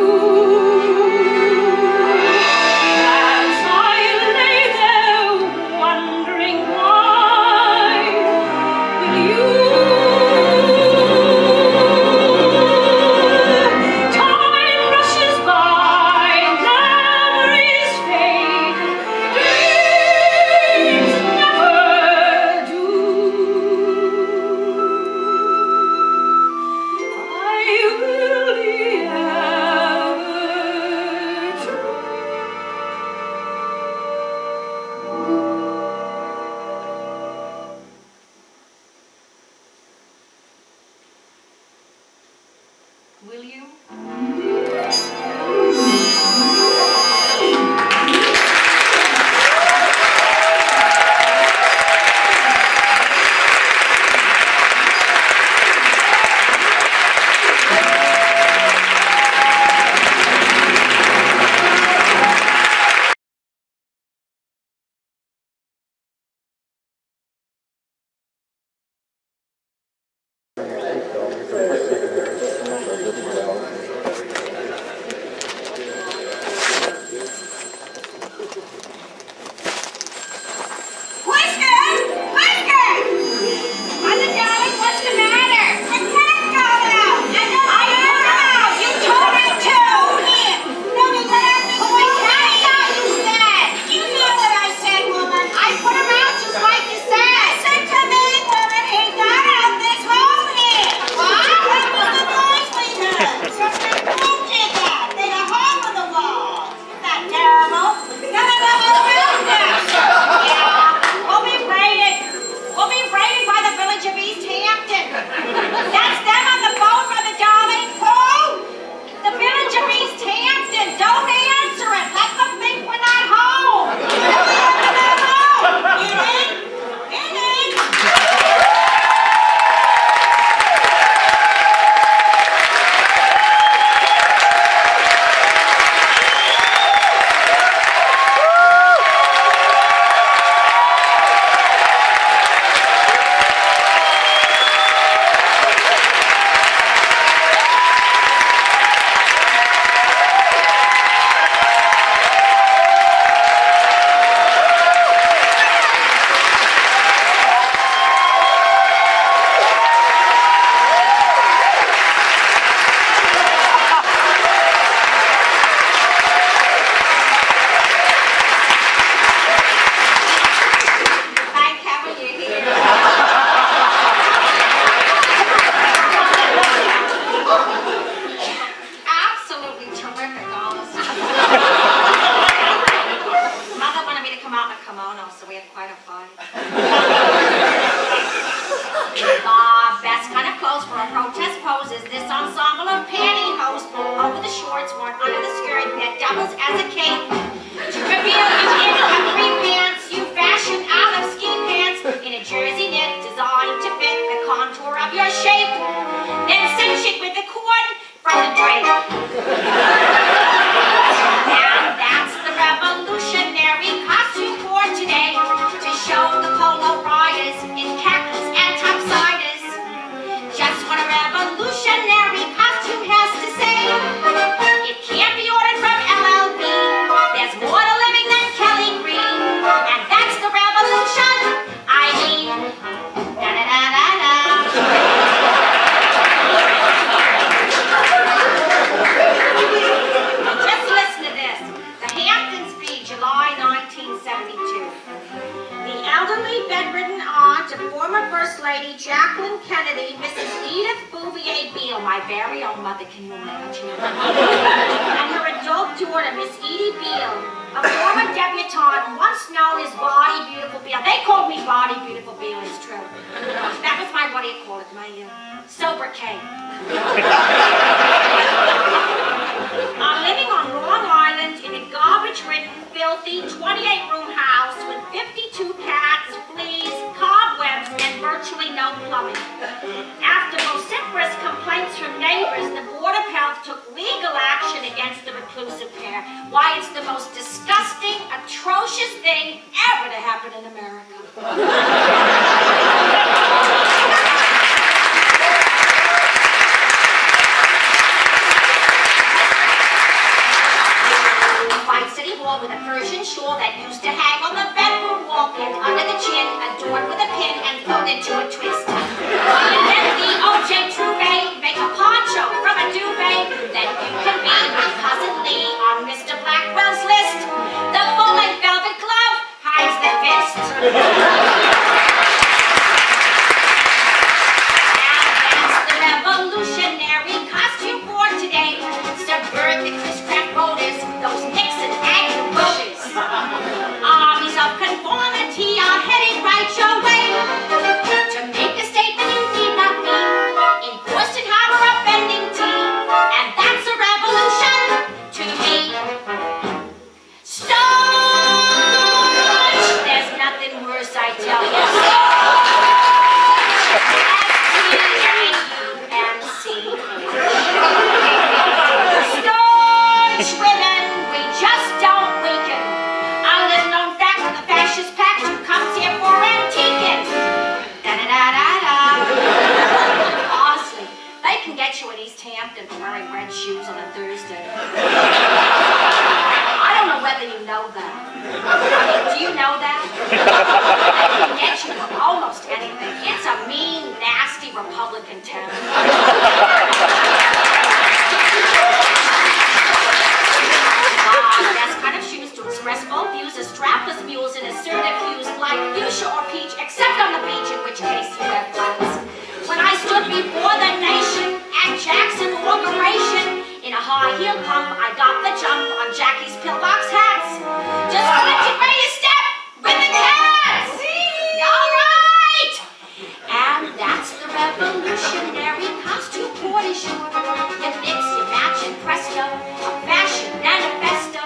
As I lay there wondering why, will you? Time rushes by, memories fade, dreams never do. I will be ever true. Will you? life. Best kind of clothes for a protest pose is this ensemble of pantyhose over the shorts, worn under the skirt that doubles as a cape. To reveal your introductory pants, you fashion out of ski pants in a jersey knit designed to fit the contour of your shape. Then cinch it with a cord from the drape. And that's the revolutionary costume for today, to show the polo riders in khakis and topsiders just what a revolutionary costume has to say. It can't be ordered from LLB. There's more to living than Kelly Green, and that's the revolution. I mean, da da da da da. Just listen to this. The Hamptons speech, July 1972. The elderly bedridden aunt of former First Lady Jacqueline Kennedy, Mrs. Edith Bouvier Beale, my very own mother, can you imagine? And her adult daughter, Miss Edie Beale, a former debutante once known as Body Beautiful Beale. They called me Body Beautiful Beale, it's true. That was my, what do you call it, my sobriquet. Living on Long Island in a garbage-ridden, filthy 28-room house with 52 cats, fleas, cobwebs, and virtually no plumbing. After vociferous complaints from neighbors, the Board of Health took legal action against the reclusive pair. Why, it's the most disgusting, atrocious thing ever to happen in America. With a Persian shawl that used to hang on the bedroom wall, pinned under the chin, adorned with a pin, and thrown into a twist. And then the O.J. Trouvé, make a poncho from a duvet that you can be with Cousin Lee on Mr. Blackwell's list. The full-length velvet glove hides the fist. And that's the revolutionary costume for today. Subvert the Chris Pratt voters, those Nixon and Bushes. Armies of conformity are heading right your way. To make a statement you need not be in Boston Harbor or Bendington, and that's a revolution to me. Starch! There's nothing worse, I tell you. Starch women, we just don't weaken. A little known fact of the fascist pact who comes here for antiquing. Da-da-da-da-da. Honestly, they can get you in East Hampton for wearing red shoes on a Thursday. I don't know whether you know that. I mean, do you know that? They can get you for almost anything. It's a mean, nasty Republican town. Best kind of shoes to express both views as strapless mules and assertive hues like fuchsia or peach, except on the beach, in which case you wear flats. When I stood before the nation at Jackson inauguration, in a high heel pump, I got the jump on Jackie's pillbox hats. Just wanted to raise a step with the cats! All right! And that's the revolutionary costume party short. You mix, you match, and presto, a fashion manifesto.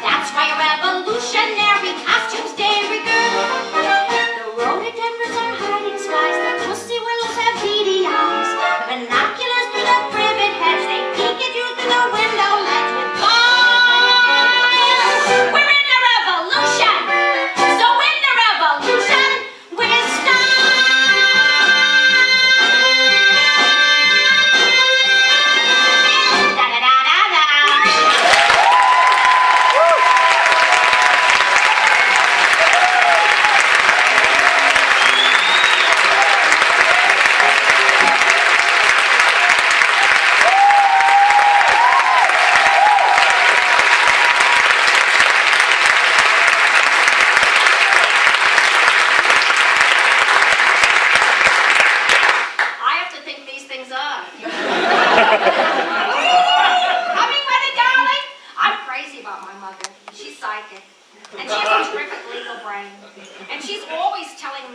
That's why a revolutionary costumes de rigueur. The rhododendrons are hiding spies, the pussy willows have beady eyes. Binoculars through the privet heads, they peek at you through the window ledge with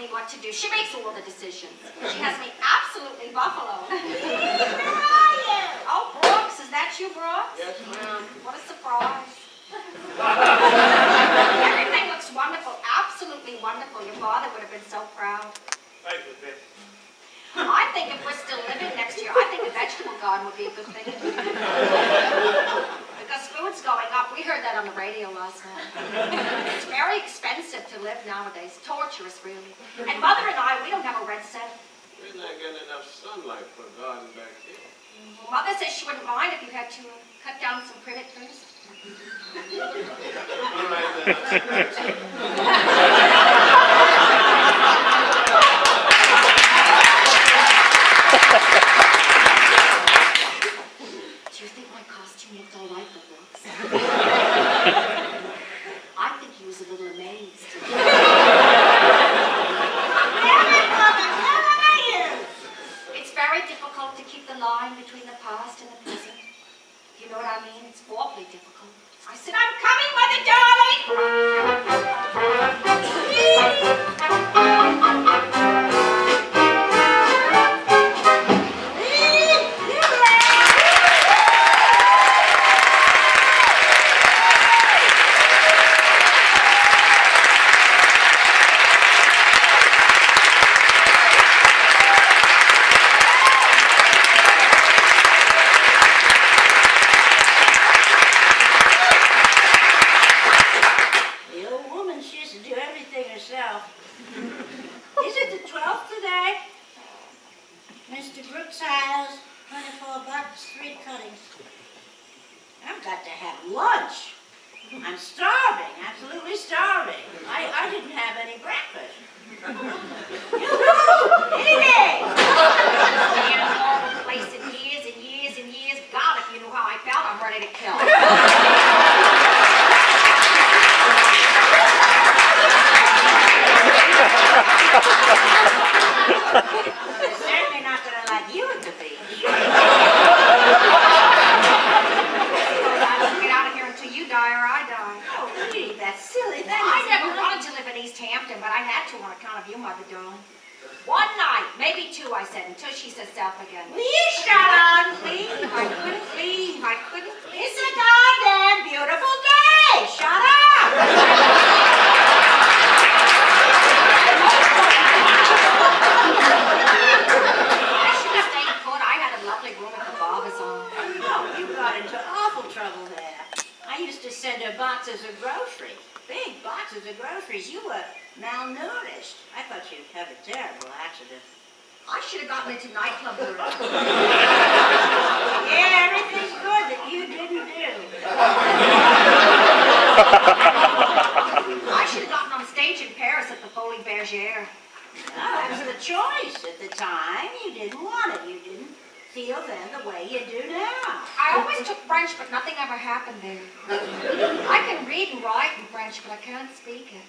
me what to do. She makes all the decisions. She has me absolutely buffaloed.
Where are you?
Oh, Brooks, is that you, Brooks?
Yes, ma'am.
What a surprise. Everything looks wonderful, absolutely wonderful. Your father would have been so proud.
Thank you, Bill.
I think if we're still living next year, I think a vegetable garden would be a good thing to do. Because food's going up. We heard that on the radio last night. It's very expensive to live nowadays. Torturous, really. And Mother and I, we don't have a red cent.
We're not getting enough sunlight for a garden back here.
Well, Mother says she wouldn't mind if you had to cut down some privet trees.
All right, then.
Do you think my costume looked all right for Brooks? I think he was a little amazed. It's very difficult to keep the line between the past and the present. You know what I mean? It's awfully difficult. I said, I'm coming, Mother
The old woman, she used to do everything herself. Is it the 12th today? Mr. Brooks' house, 24 bucks, 3 cuttings. I've got to have lunch. I'm starving, absolutely starving. I didn't have any breakfast. Yoo-hoo! Eating!
in a horrible place in years and years and years. God, if you knew how I felt, I'm ready to kill.
I'm certainly not going to like you at the beach.
Get out of here until you die or I die.
Oh, really, that silly thing.
I never wanted to live in East Hampton, but I had to on account of you, Mother darling. One night, maybe 2, I said, until she said self again.
Will you shut up, please?
I couldn't leave. I couldn't leave.
It's a goddamn beautiful day. Shut up.
I should have stayed put. I had a lovely room at the Barber's on.
Oh, you got into awful trouble there. I used to send her boxes of groceries. Big boxes of groceries. You were malnourished. I thought you'd have a terrible accident.
I should have gotten into nightclub work.
Yeah, everything's good that you didn't do.
I should have gotten on stage in Paris at the Folie Bergère.
That was the choice at the time. You didn't want it. You didn't feel then the way you do now.
I always took French, but nothing ever happened there. I can read and write in French, but I can't speak it.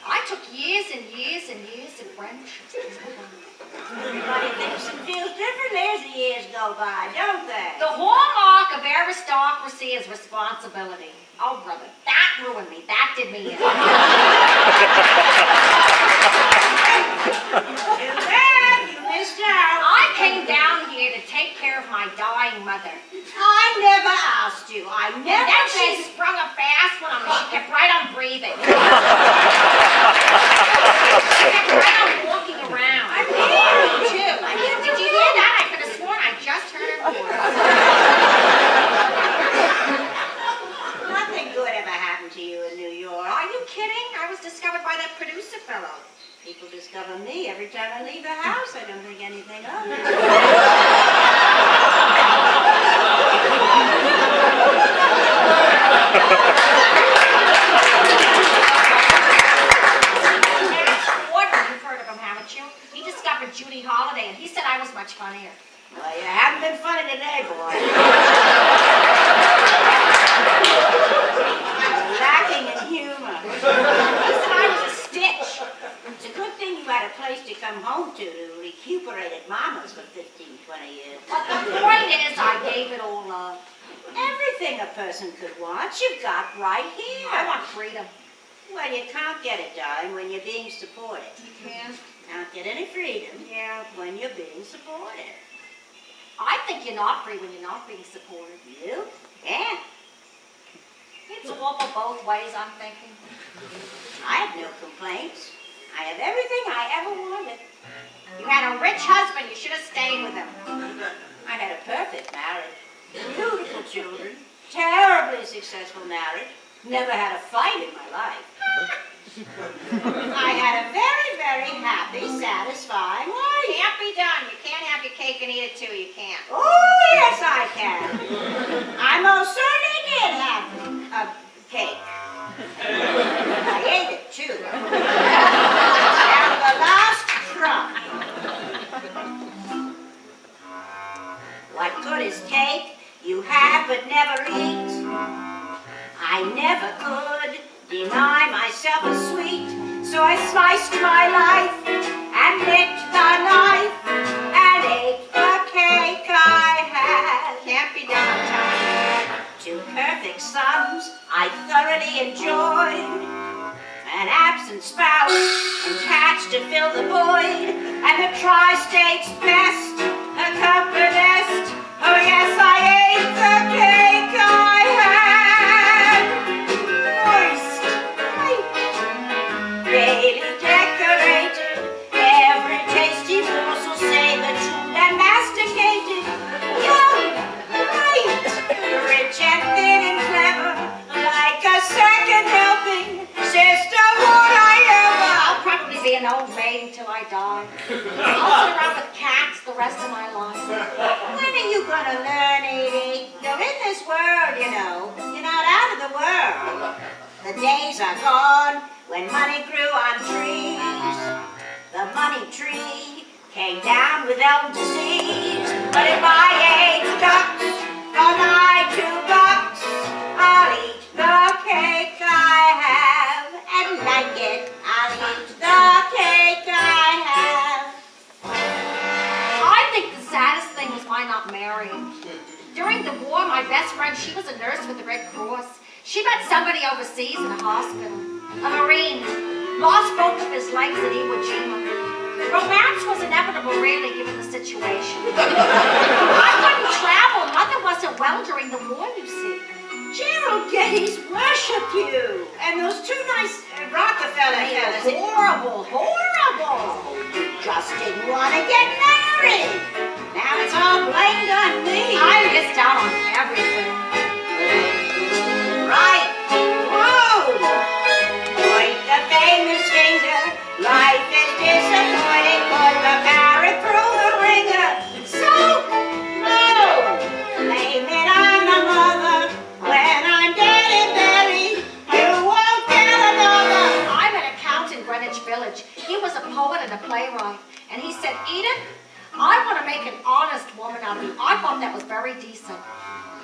I took years and years and years of French.
Everybody thinks and feels differently as the years go by, don't they?
The hallmark of aristocracy is responsibility. Oh, brother, that ruined me. That did me in.
Too bad you missed out.
I came down here to take care of my dying mother.
I never asked you. I
And
never
then
said.
she sprung a fast one on me. She kept right on breathing. She kept right on walking around.
I'm hearing
too. Did you hear that? I could have sworn I just heard her voice.
Nothing good ever happened to you in New York.
Are you kidding? I was discovered by that producer fellow.
People discover me every time I leave the house. I don't think anything of it.
Warden, you've heard of him, haven't you? He discovered Judy Holliday, and he said I was much funnier.
Well, you haven't been funny today, boy. You're lacking in humor.
He said I was a stitch.
It's a good thing you had a place to come home to recuperate at Mama's for 15, 20 years.
But the point is, I gave it all up.
Everything a person could want, you've got right here.
I want freedom.
Well, you can't get it, darling, when you're being supported.
You can't.
Can't get any freedom, when you're being supported.
I think you're not free when you're not being supported.
You can.
It's awful both ways, I'm thinking.
I have no complaints. I have everything I ever wanted.
You had a rich husband, you should have stayed with him.
I had a perfect marriage. Beautiful children. Terribly successful marriage. Never had a fight in my life. I had a very, very happy, satisfying life.
Can't be done. You can't have your cake and eat it too. You can't.
Oh, yes, I can. I most certainly did have a cake. I ate it, too. Down to the last crumb. What good is cake you have but never eat? I never could deny myself a sweet, so I sliced my life and licked the knife and ate the cake I had.
Can't be done, Tom.
2 perfect sons I thoroughly enjoyed, an absent spouse and cats to fill the void, and the tri-state's best accompanist. Oh yes, I ate the cake I had. Moist, white, gaily decorated, every tasty morsel savored, chewed and masticated. Young, bright, rich and thin and clever, like a second helping. Sister, would I ever?
I'll probably be an old maid until I die. I'll sit around with cats the rest of my life.
When are you gonna learn, Edie? You're in this world, you know. You're not out of the world. The days are gone when money grew on trees. The money tree came down with elm disease. But if I ate ducks for my $2, I'll eat the cake I have and like it. I'll eat the cake I have.
I think the saddest thing was my not marrying. During the war, my best friend, she was a nurse with the Red Cross. She met somebody overseas in a hospital, a Marine, lost both of his legs at Iwo Jima. Romance was inevitable, really, given the situation. I couldn't travel. Mother wasn't well during the war, you see.
Gerald Geddes worship you. And those 2 nice Rockefeller fellas.
Horrible, horrible.
You just didn't want to get married. Now it's all blamed on me.
I missed out on everything.
Right. Whoa. Point the famous finger. Life is disappointing. Put the parrot through the ringer. So, no. Blame it on the mother. When I'm dead and buried, you won't get another.
I met a count in Greenwich Village. He was a poet and a playwright. And he said, Edith, I want to make an honest woman of you. I thought that was very decent.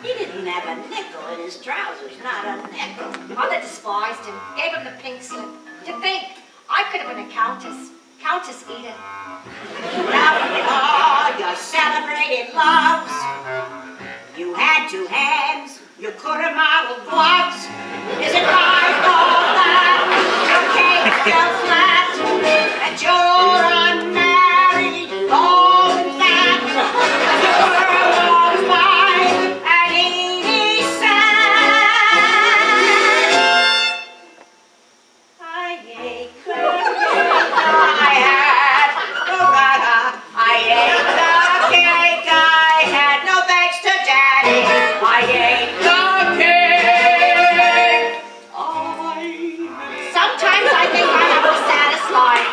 He didn't have a nickel in his trousers, not a nickel.
Mother despised him, gave him the pink slip. To think, I could have been a countess. Countess Edith.
Now for all your celebrated loves, you had 2 hands, you could have modeled gloves. Is it my fault that your cake fell flat, that you're unmarried, all that the world walks by and Edie sad? I ate the cake I had, oh God, I ate the cake I had, no thanks to Daddy, I ate the cake.
Sometimes I think I have the saddest life.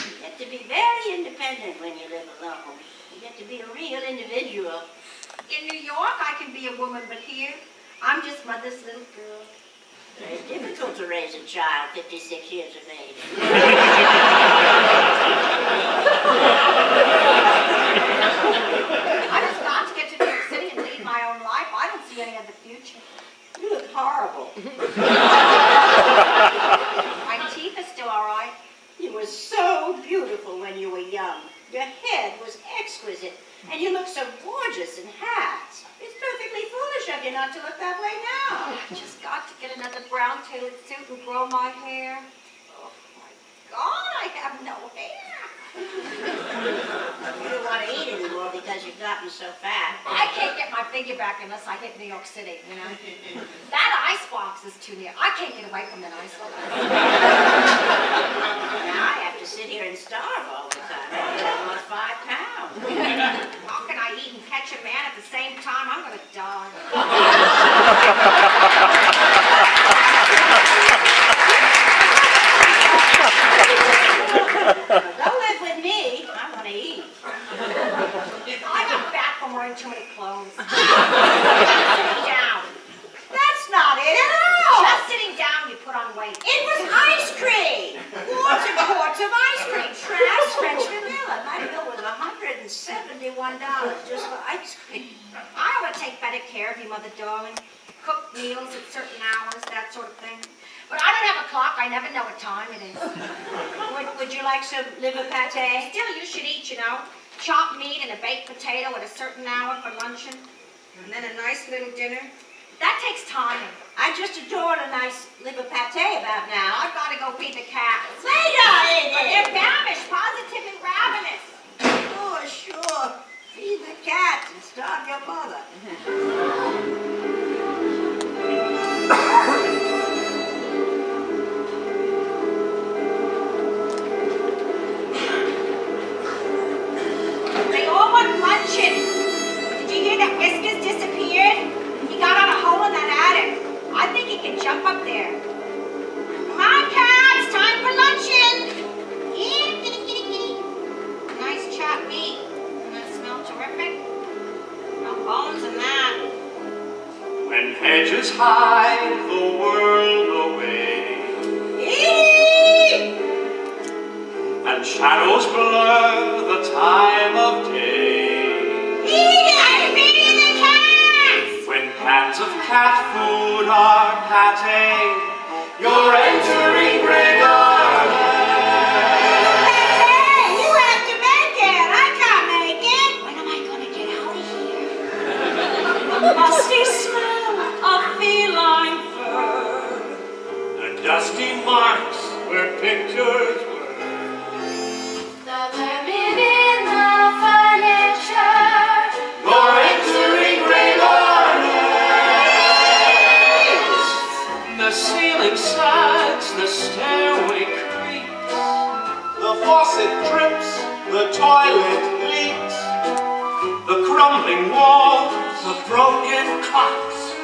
You get to be very independent when you live alone. You get to be a real individual.
In New York, I can be a woman, but here, I'm just mother's little girl.
Very difficult to raise a child 56 years of age.
I just got to get to New York City and lead my
You look horrible.
My teeth are still all right.
You were so beautiful when you were young. Your head was exquisite, and you look so gorgeous in hats. It's perfectly foolish of you not to look that way now.
I just got to get another brown tailored suit and grow my hair.
Oh my God, I have no hair. You don't want to eat anymore because you've gotten so fat.
I can't get my figure back unless I hit New York City, you know. That icebox is too near. I can't get away from that icebox.
Now I have to sit here and starve all the time. I've lost 5 pounds.
How can I eat and catch a man at the same time? I'm going to die.
Don't live with me. I want to eat.
I got fat from wearing too many clothes. Sitting down.
That's not it at all.
Just sitting down, you put on weight.
It was ice cream. Quarts and quarts of ice cream. Trash French vanilla. My bill was $171 just for ice cream.
I ought to take better care of you, Mother darling. Cook meals at certain hours, that sort of thing. But I don't have a clock. I never know what time it is.
Would you like some liver pate?
Still, you should eat, you know. Chopped meat and a baked potato at a certain hour for luncheon. And then a nice little dinner. That takes time.
I just adored a nice liver pate about now.
I've got to go feed the cats.
Later,
But they're famished, positively ravenous.
Sure, sure. Feed the cats and starve your mother.
They all want luncheon. Did you hear that Whiskers disappeared? He got on a hole in that attic. I think he can jump up there. Come on, cats, time for luncheon. Eat, kitty, kitty, kitty. Nice chopped meat. Doesn't that smell terrific? No bones in that.
When hedges hide the world away, and shadows blur the time of day,
I'm feeding the cats.
when cans of cat food are pate, you're entering Grey Garden.
Hey, you have to make it. I can't make it.
When am I going to get out of here?
Musty smell of feline fur.
The dusty marks where pictures were.
The vermin in the furniture.
You're entering Grey Gardens. The ceiling sags, the stairway creaks,
The faucet drips, the toilet leaks.
the crumbling walls, the broken clocks.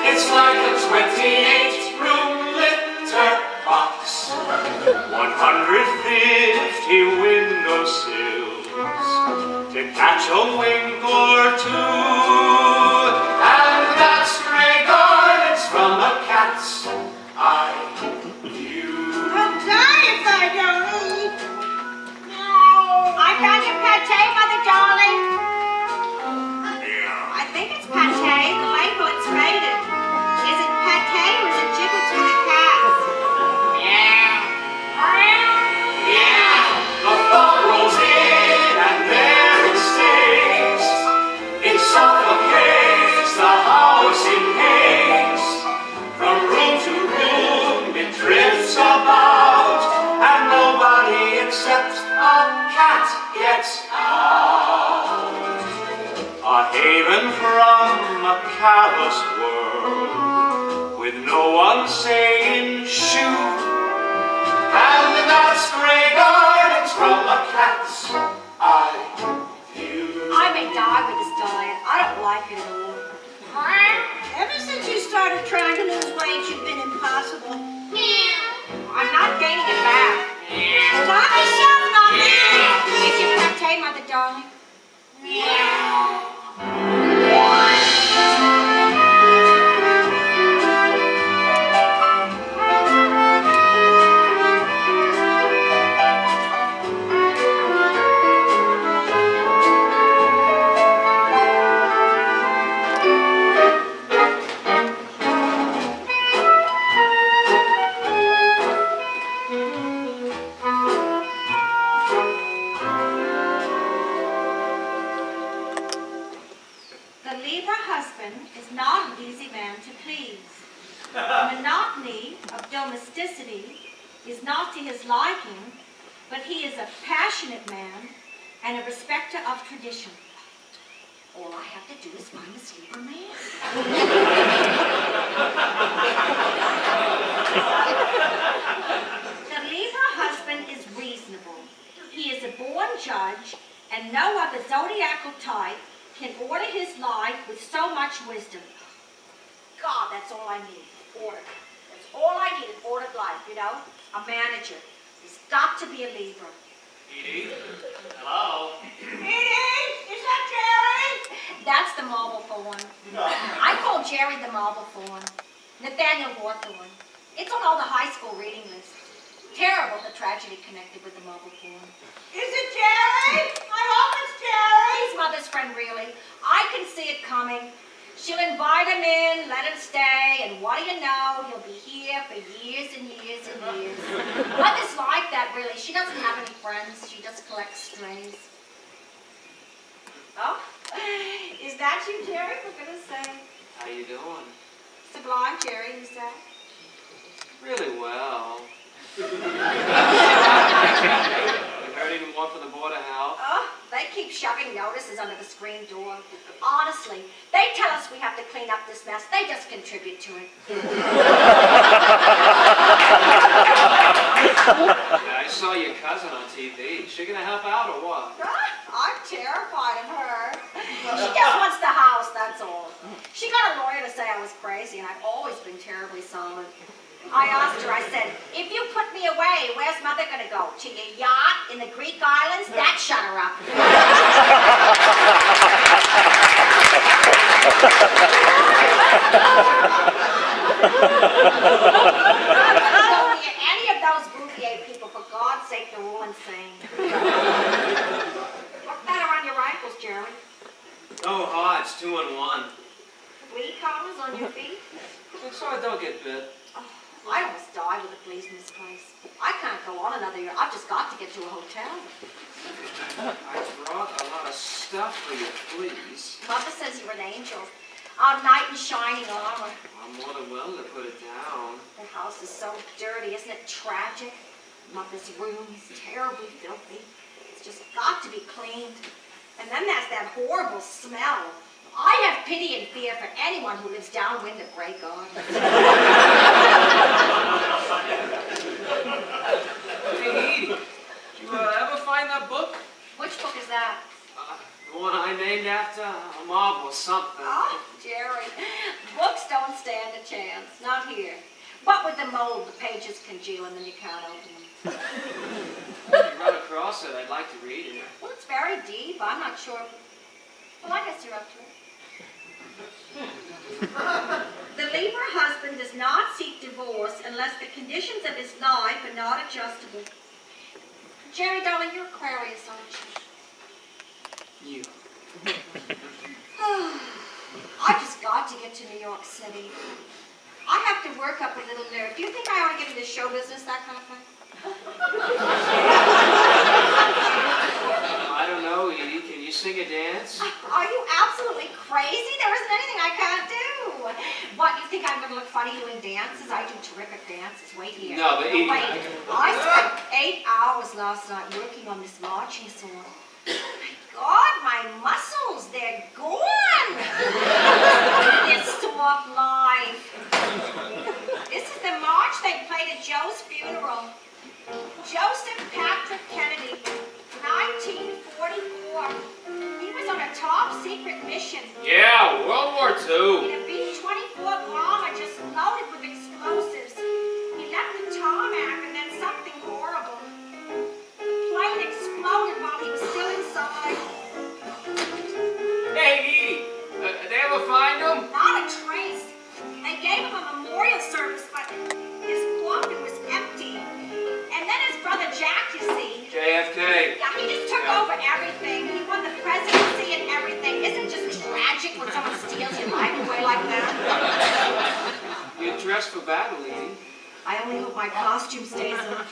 It's like a 28-room litter box. 150 windowsills to catch a wink or two. And that's Grey Gardens from a cat's eye view.
I'll die if I don't eat.
I found your pate, Mother darling. I think it's pate. The label, it's faded. Is it pate or is it giblets for the cats?
The thought rolls in and there it stays. It suffocates the house in haze. From room to room it drifts about, and nobody except a cat gets out. A haven from a callous world, with no one saying shoo. And that's Grey Gardens from a cat's eye view.
I may die with this diet. I don't like it at all.
Ever since you started trying to lose weight, you've been impossible.
I'm not gaining it back.
Stop yourself, not me.
Is your pate, Mother darling? The monotony of domesticity is not to his liking, but he is a passionate man and a respecter of tradition. All I have to do is find a sleeper man. The Libra husband is reasonable. He is a born judge, and no other zodiacal type can order his life with so much wisdom. God, that's all I need. Order. That's all I need, an ordered life, you know? A manager. He's got to be a Libra.
Edie? Hello?
Edie, is that Jerry?
That's the marble thorn. I call Jerry the marble thorn. Nathaniel Hawthorne. It's on all the high school reading lists. Terrible, the tragedy connected with the marble thorn.
Is it Jerry? I hope it's Jerry.
His mother's friend, really. I can see it coming. She'll invite him in, let him stay, and what do you know? He'll be here for years and years and years. Mother's like that, really. She doesn't have any friends. She just collects strays.
Oh, is that you, Jerry? For goodness sake.
How you doing?
Sublime, Jerry, you say?
Really well. You heard any more from the Board of Health?
Oh, they keep shoving notices under the screen door. Honestly, they tell us we have to clean up this mess. They just contribute to it.
I saw your cousin on TV. Is she gonna help out or what?
I'm terrified of her. She just wants the house, that's all. She got a lawyer to say I was crazy, and I've always been terribly solid. I asked her, I said, if you put me away, where's Mother going to go? To your yacht in the Greek islands? That shut her up. Don't hear any of those Bouvier people, for God's sake, they're all insane. What's that around your ankles, Jerry?
Oh, hot. It's 2 in 1.
Flea collars on your feet?
So I don't get bit.
I almost died with the fleas in this place. I can't go on another year. I've just got to get to a hotel.
I brought a lot of stuff for you, please.
Mother says you're an angel. A knight in shining armor.
I'm more than willing to put it down.
The house is so dirty, isn't it tragic? Mother's room is terribly filthy. It's just got to be cleaned. And then there's that horrible smell. I have pity and fear for anyone who lives downwind of Grey Gardens.
Hey, Edie, did you ever find that book?
Which book is that?
The one I named after a mob or something.
Oh, Jerry. Books don't stand a chance. Not here. What with the mold, the pages congeal and then you can't open them.
If you run across it, I'd like to read it.
Well, it's very deep. I'm not sure. Well, I guess you're up to it. The Libra husband does not seek divorce unless the conditions of his life are not adjustable. Jerry, darling, you're Aquarius, aren't you?
You.
I just got to get to New York City. I have to work up a little nerve. Do you think I ought to get into show business, that kind of thing?
I don't know, Edie. Can you sing a dance?
Are you absolutely crazy? There isn't anything I can't do. What, you think I'm going to look funny doing dances? I do terrific dances. Wait here.
No, but Edie...
Wait. I spent 8 hours last night working on this marching song. My God, my muscles, they're gone. This soft life. This is the march they played at Joe's funeral. Joseph Patrick Kennedy, 1944. He was on a top secret mission.
Yeah, World War II.
In a B-24 bomber just loaded with explosives. He left the tarmac and then something horrible. The plane exploded while he was still inside.
Hey, Edie, they ever find him?
Not a trace. They gave him a memorial service, but his coffin was empty. And then his brother Jack, you see.
JFK.
Yeah, he just took over everything. He won the presidency and everything. Isn't it just tragic when someone steals your life away like that?
You're dressed for battle, Edie.
I only hope my costume stays up.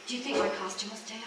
Do you think my costume will stay up?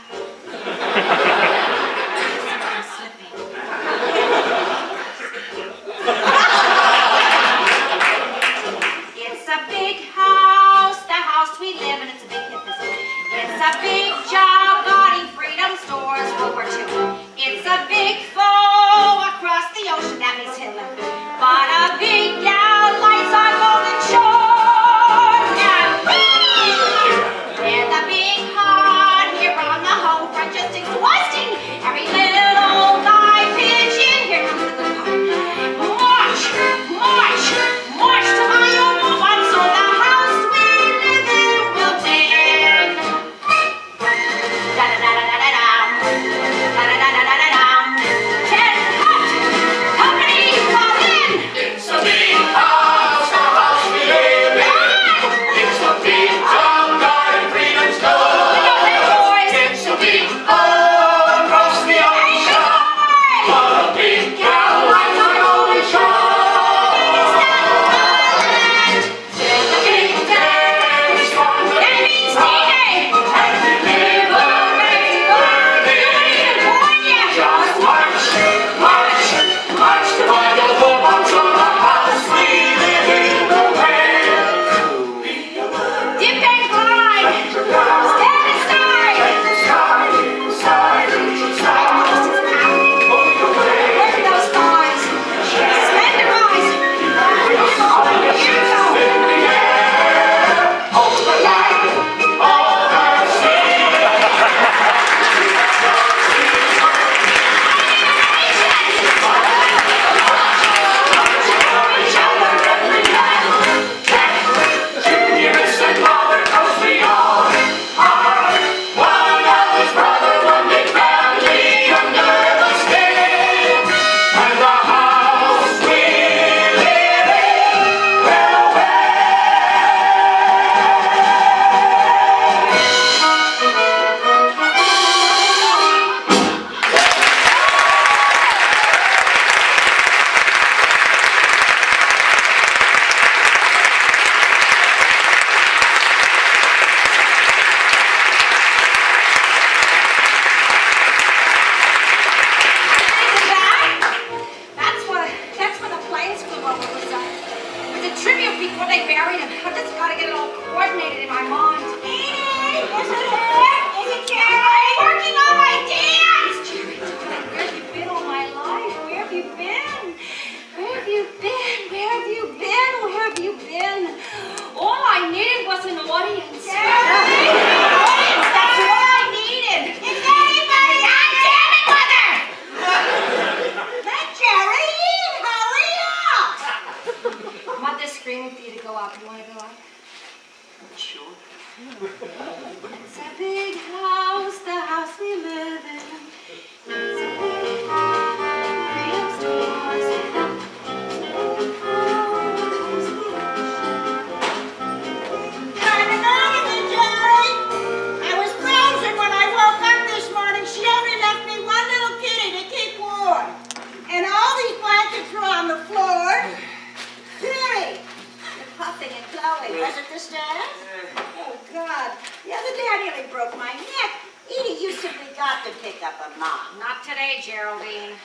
pick up a mop.
Not today, Geraldine.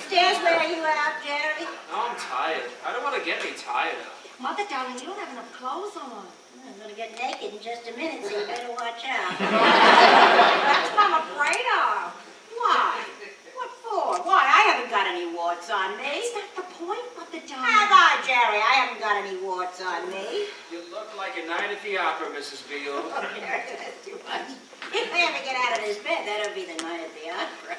Stairs wear you out, Jerry.
No, I'm tired. I don't want to get any tired.
Mother, darling, you don't have enough clothes on.
I'm going to get naked in just a minute, so you better watch out.
That's what I'm afraid of.
Why? What for? Why? I haven't got any warts on me.
Is that the point, Mother,
Have
darling?
I, Jerry? I haven't got any warts on me.
You look like a night at the opera, Mrs. Beale.
That's too much. If I ever get out of this bed, that'll be the night at the opera.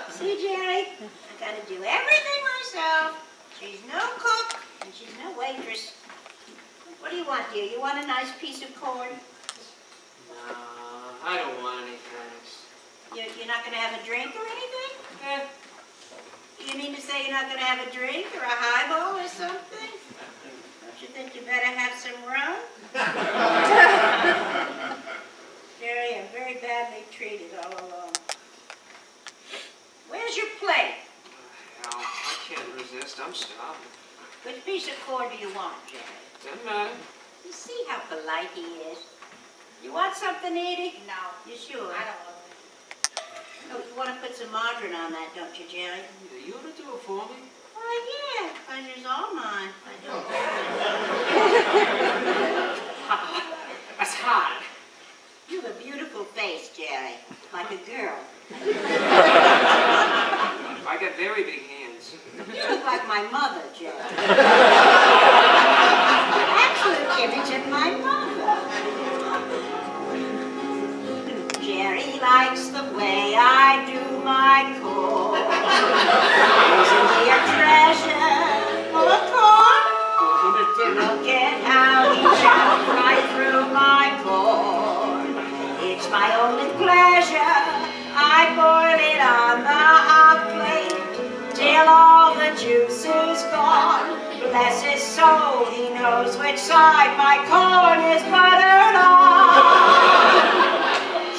See, Jerry? I got to do everything myself. She's no cook, and she's no waitress. What do you want, dear? You want a nice piece of corn?
No, I don't want any thanks.
You're not going to have a drink or anything?
Eh,
You mean to say you're not going to have a drink or a highball or something? Don't you think you better have some rum? Jerry, I'm very badly treated all along. Where's your plate?
hell, I can't resist. I'm starving.
Which piece of corn do you want, Jerry?
Doesn't matter.
You see how polite he is? You want something, Edie?
No.
You sure?
I don't want
Oh, you want to put some margarine on that, don't you, Jerry?
Are you going to do it for me?
Why, yeah. Pleasure's all mine. I don't.
That's hot.
You have a beautiful face, Jerry. Like a girl.
I got very big hands.
You look like my mother, Jerry. Excellent image of my mother. Jerry likes the way I do my corn. Isn't he a treasure full of corn? Look at how he chops right through my corn. It's my only pleasure. I boil it on the hot plate till all the juice is gone. Bless his soul, he knows which side my corn is buttered on.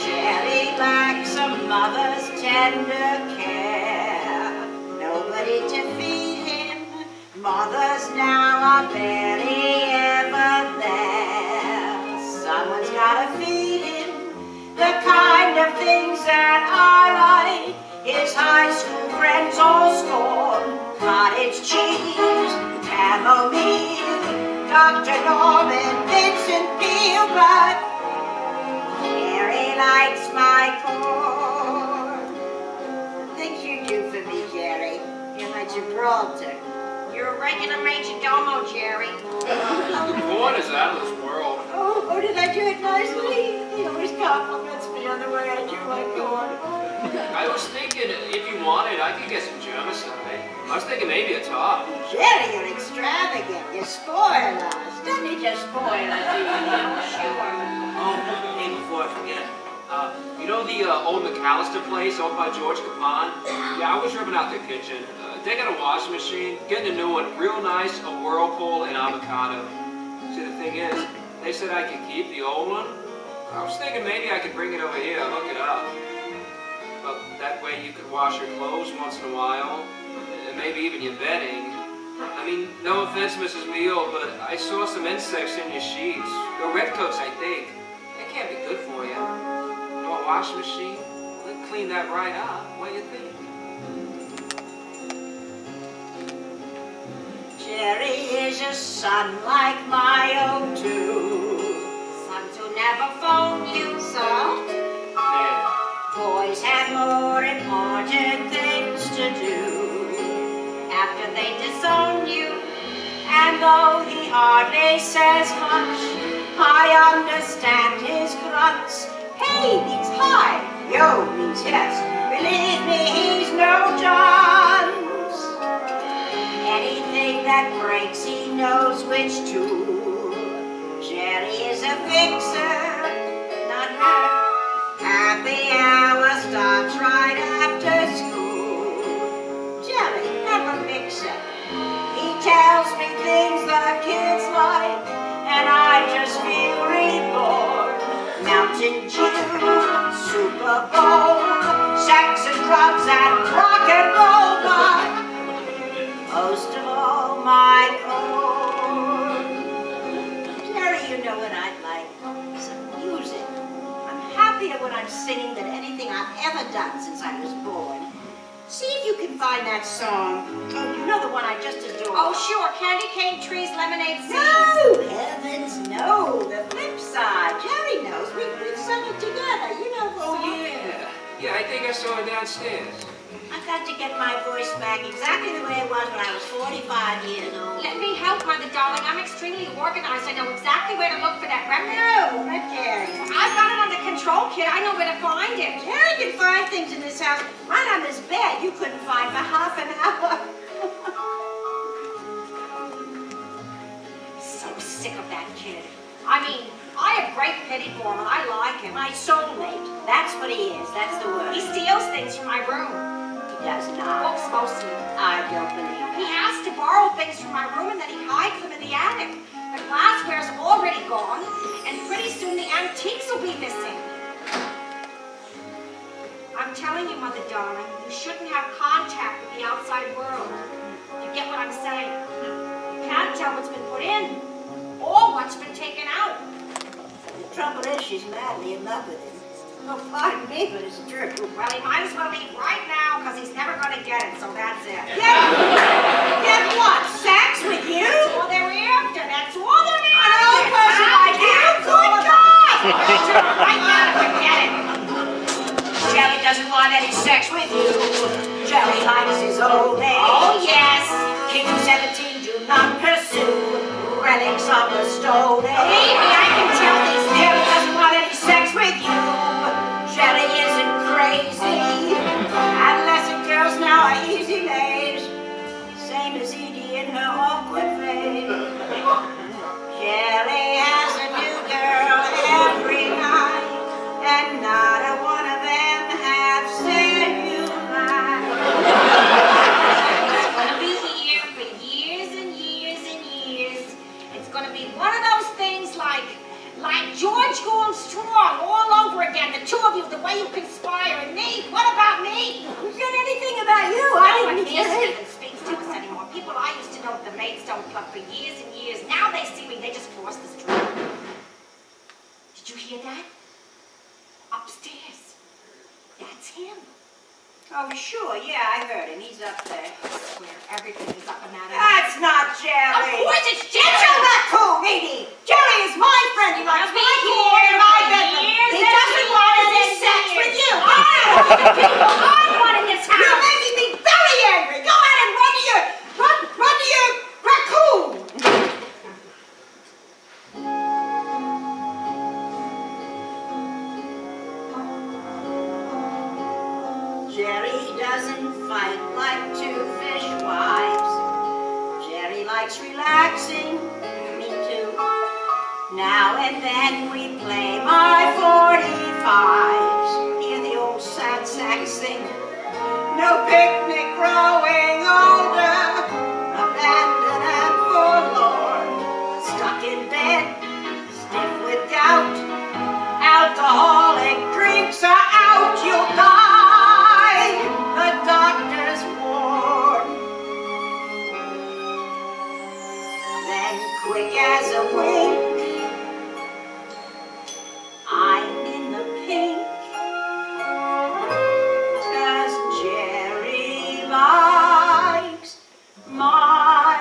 Jerry lacks a mother's tender care. Nobody to feed him. Mothers now are barely ever there. Someone's gotta feed him the kind of things that I like. His high school friends all scorn. Cottage cheese, chamomile, Dr. Norman, Vincent Peale, but Jerry likes my corn. The things you do for me, Jerry. You're my Gibraltar.
You're a regular major domo, Jerry.
The corn is out of this world.
Oh, did I do it nicely? He always compliments me on the way I do my corn.
I was thinking, if you wanted, I could get some germicide. I was thinking maybe a top.
Jerry, you're extravagant. You spoil us. Doesn't he just spoil us?
Sure.
Oh, hey, before I forget, you know the old McAllister place over by George Capon? Yeah, I was ripping out their kitchen. They got a washing machine, getting a new one, real nice, a Whirlpool and avocado. See, the thing is, they said I could keep the old one. I was thinking maybe I could bring it over here, hook it up. Well, that way you could wash your clothes once in a while, and maybe even your bedding. I mean, no offense, Mrs. Beale, but I saw some insects in your sheets. They're redcoats, I think. They can't be good for you. You know, a washing machine? We'll clean that right up. What do you think?
Jerry is a son like my own too.
Sons who never phone you,
So,
Yeah.
boys have more important things to do.
after they disown you.
And though he hardly says much, I understand his grunts. Hey means hi, yo means yes. Believe me, he's no dunce. Anything that breaks, he knows which to. Jerry is a fixer, not her. Happy hour starts right after school. Jerry, never mixer. He tells me things the kids like, and I just feel reborn. Mountain Dew, Super Bowl, sex and drugs and rock and roll, but most of all, my corn. Jerry, you know what I'd like? Some music. I'm happier when I'm singing than anything I've ever done since I was born. See if you can find that song. Oh, you know the one I just adore.
Oh, sure. Candy cane trees, lemonade seeds.
No, heavens, no. The flip side. Jerry knows. We've sung it together. You know the
Oh,
song.
yeah. Yeah, I think I saw her downstairs.
I've got to get my voice back exactly the way it was when I was 45 years old.
Let me help, Mother Darling. I'm extremely organized. I know exactly where to look for that remedy.
No, not Jerry.
I've got it under control, kid. I know where to find it.
Jerry can find things in this house right on this bed you couldn't find for half an hour.
So sick of that kid. I mean, I have great pity for him, and I like him.
My soulmate. That's what he is. That's the word.
He steals things from my room.
He does not.
Books mostly.
I don't believe
He
that.
asks to borrow things from my room, and then he hides them in the attic. The glassware's already gone, and pretty soon the antiques will be missing. I'm telling you, Mother Darling, you shouldn't have contact with the outside world. You get what I'm saying? You can't tell what's been put in, or what's been taken out.
The trouble is she's madly in love with him. Oh, pardon me, but it's true.
Well, he might as well leave right now, because he's never going to get it, so that's it.
Get what? Sex with you?
That's all they're after. That's all they're after.
An old person like you? Good God!
Right now, forget it.
Jelly doesn't want any sex with you. Jelly likes his old age.
Oh, yes.
King 17 do not pursue. Relics of the Stone Age.
Maybe I can tell these
Jelly doesn't want any sex with you. Jelly isn't crazy. Adolescent girls now are easy made. Same as Edie in her awkward phase. Jelly has a new girl every night, and not a one of them have cellulite.
It's going to be here for years and years and years. It's going to be one of those things like George Gould Strong all over again. The two of you, the way you conspire, and me. What about me?
Who said anything about you?
No
I
one
didn't
here
hear it.
even speaks to us anymore. People I used to know at the Maidstone Club for years and years. Now they see me, they just cross the street. Did you hear that? Upstairs. That's him.
Oh, sure, yeah, I heard him. He's up there.
I swear, everything is up in that alley.
That's not
Of
Jelly.
course it's
Get
Jerry!
your that cool, Edie. Jelly is my friend. He likes
I'll be
my cool
here
in my
for
bedroom.
years
He
and
doesn't want
years
any
and
sex
years.
with you.
The people I want in this
You're
house!
making me very angry. Go ahead and run to your raccoon. Jerry doesn't fight like two fishwives. Jerry likes relaxing. Me too. Now and then we play my 45s. Hear the old sad sack sing. No picnic growing older. Abandoned and forlorn. Stuck in bed, stiff with doubt. Alcoholic drinks are out. You'll die. The doctors warn. Then quick as a wink, I'm in the pink. 'Cause Jerry likes my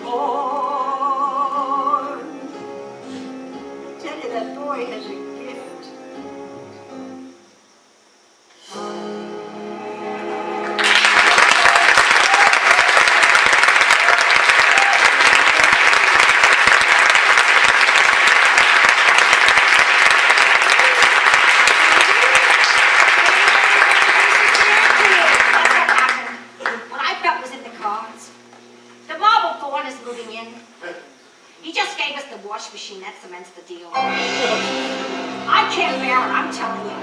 corn. I tell you, that boy has a gift.
What I felt was in the cards. The marble thorn is moving in. He just gave us the wash machine. That cements the deal. I can't bear it, I'm telling you.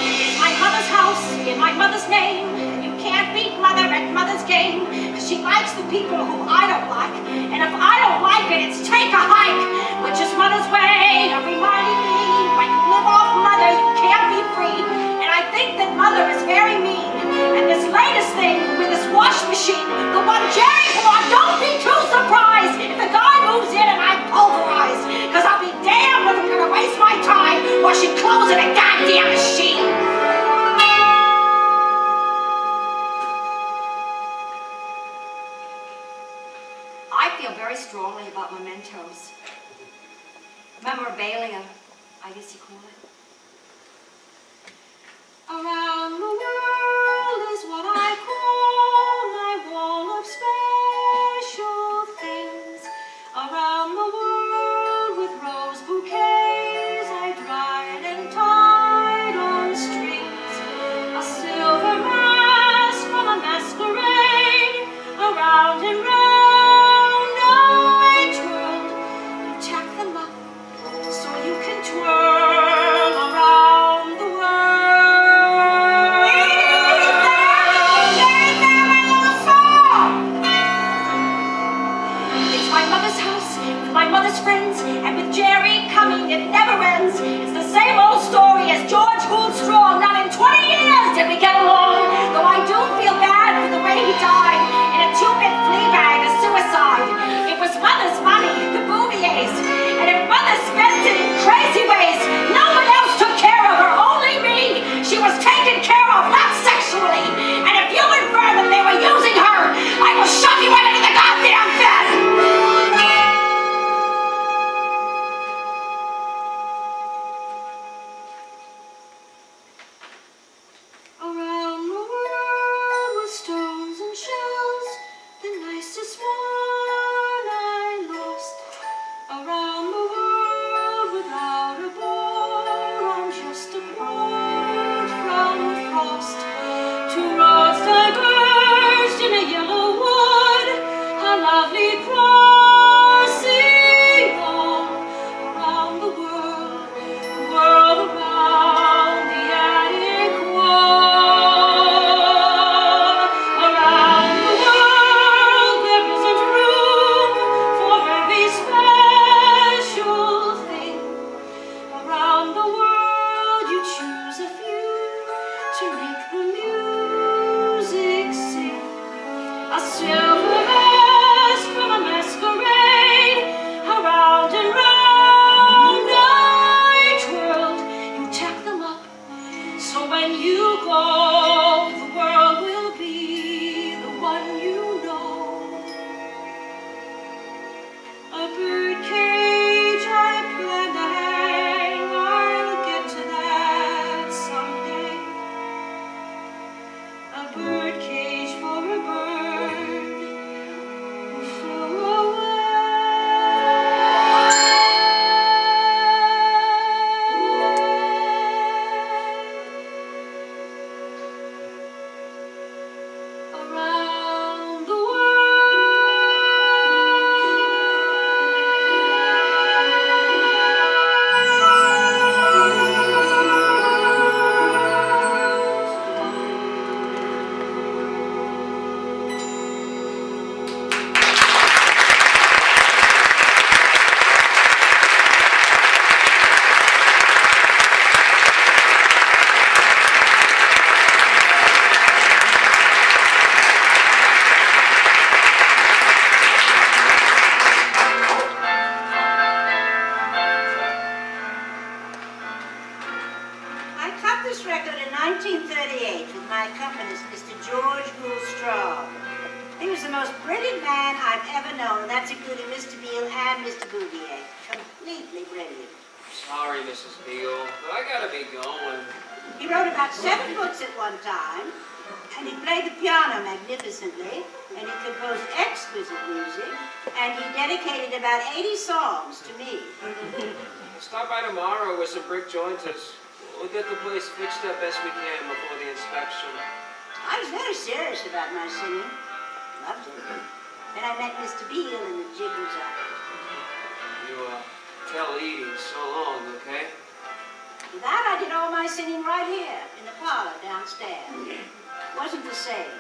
It's my mother's house, in my mother's name. You can't beat mother at mother's game. 'Cause she likes the people who I don't like. And if I don't like it, it's take a hike. Which is mother's way of reminding me, when you live off mother, you can't be free. And I think that mother is very mean. And this latest thing with this wash machine, the one Jerry bought, don't be too surprised if the guy moves in and I pulverize. 'Cause clothes in a goddamn machine. I feel very strongly about mementos. Memorabilia, I guess you call it. Around the world is what I call my wall of special things. Around the world with rose bouquets I dried and tied on strings. A silver mask from a masquerade. Around and round I twirled. You tack them up so you can twirl around the world. It's my mother's house with my mother's friends, and with Jerry coming it never ends. It's the same old story as George Gould Strong. Not in 20 years did we get along, though I do feel bad for the way he died in a 2-bit flea bag, a suicide. It was mother's money, the Bouvier's, and if mother spent it in crazy ways, no one else took care of her, only me. She was taken care of, not sexually, and if you infer that they were using her, I will shove you right into the goddamn bed. Around the world with stones and shells, the nicest one I lost. Around the world without a bore, I'm just a quote from Frost. Two roads diverged in a yellow wood, a lovely crossing all. Around the world around the attic wall. Around the world there isn't room for every special thing. Around the world you choose a few to make the music sing. A silver mask from a masquerade. Around and round I twirled. You tack them up so when you go, the world will be the one you know. A bird cage I plan to hang. I'll get to that someday. A bird cage for a bird who flew away. Around the world.
I cut this record in 1938 with my accompanist, Mr. George Gould Strong. He was the most brilliant man I've ever known, and that's including Mr. Beale and Mr. Bouvier. Completely brilliant.
Sorry, Mrs. Beale, but I gotta be going.
He wrote about 7 books at one time, and he played the piano magnificently, and he composed exquisite music, and he dedicated about 80 songs to me.
Stop by tomorrow with some brick jointers. We'll get the place fixed up best we can before the inspection.
I was very serious about my singing. Loved it. Then I met Mr. Beale, and the jig was up.
You, tell Edie so long, okay?
With that, I did all my singing right here, in the parlor downstairs. Wasn't the same.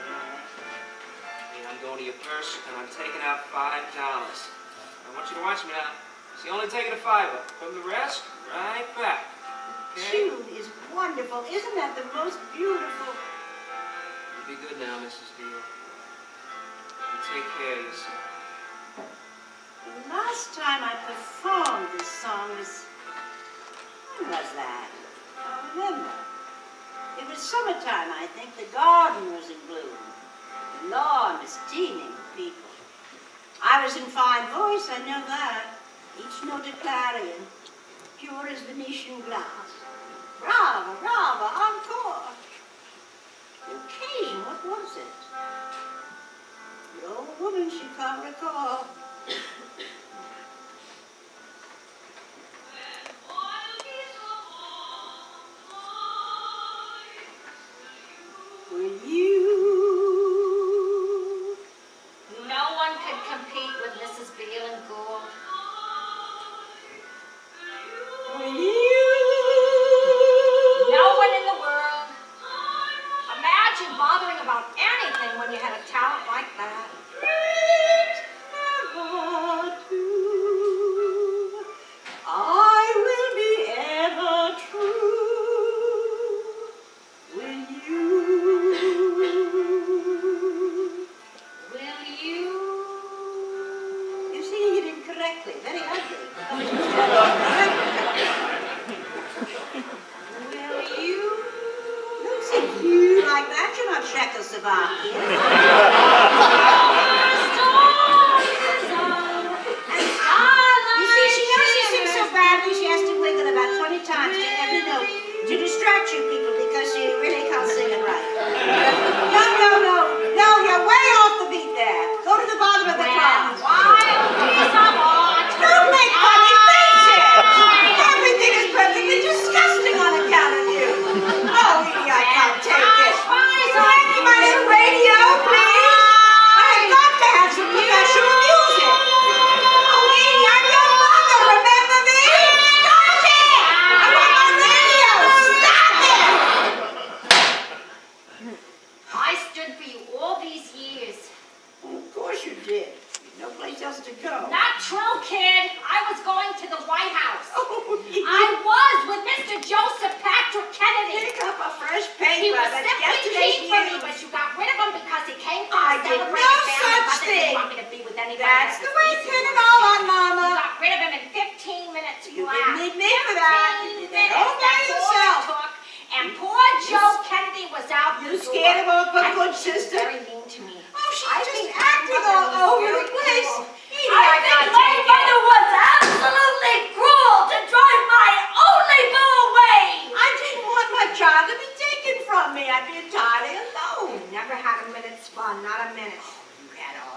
Hey, I'm going to your purse, and I'm taking out $5. I want you to watch me now. See, only taking a $5. From the rest, right back. Okay?
Tune is wonderful. Isn't that the most beautiful?
You be good now, Mrs. Beale. You take care of yourself.
The last time I performed this song was... when was that? summertime, I think. The garden was in bloom. The lawn was teeming with people. I was in fine voice, I know that. Each note a clarion, pure as Venetian glass. Brava, brava, encore. The occasion, what was it? The old woman, she can't recall. Will you?
No one could compete with Mrs. Beale and Gould.
Will you?
No one in the world. Imagine bothering about anything when you had a talent like that.
Ever true. I will be ever true. Will you?
Will you?
You see, you did correctly. Very ugly.
Will you?
Don't say you like that. You're not Czechoslovakia. You see, she knows she sings so badly, she has to wiggle about 20 times to every note to distract you people because she really can't sing it right. No, you're way off the beat there. Go to the bottom of the class. Don't make funny faces. Everything is perfectly disgusting on account of you. Oh, Edie, I can't take it. Thank you, my little radio, please. I've got to have some professional music. Oh, Edie, I'm your mother, remember me? Stop it! I want my radio! Stop it!
I stood for you all these years.
Of course you did. No place else to go.
Not true, kid. I was going to the White House.
Oh,
I was with Mr. Joseph Patrick Kennedy.
pick up a fresh paper.
He was
That's
simply
yesterday's
keen for me,
news.
but you got rid of him because he came from
I
a
did
celebrated
no
family.
such
Mother
thing.
didn't want me to be with anybody.
That's
that
the
was
way
easy
pin it
with
all
me.
on, Mama.
You got rid of him in 15 minutes
You
flat.
didn't need me for that. You did that all by
That's all
yourself.
it took. And poor Joe Kennedy was out
You
the door.
scared him off a
I
good
think she was
sister?
very mean to me.
Oh, she's
I
just
think
acting
my mother
all
was
over the
very
place.
cruel.
Edie,
I think
gotta
my
take it.
mother was absolutely cruel to drive my only boo away.
I didn't want my child to be taken from me. I'd be entirely alone.
Never had a minute's fun, not a minute.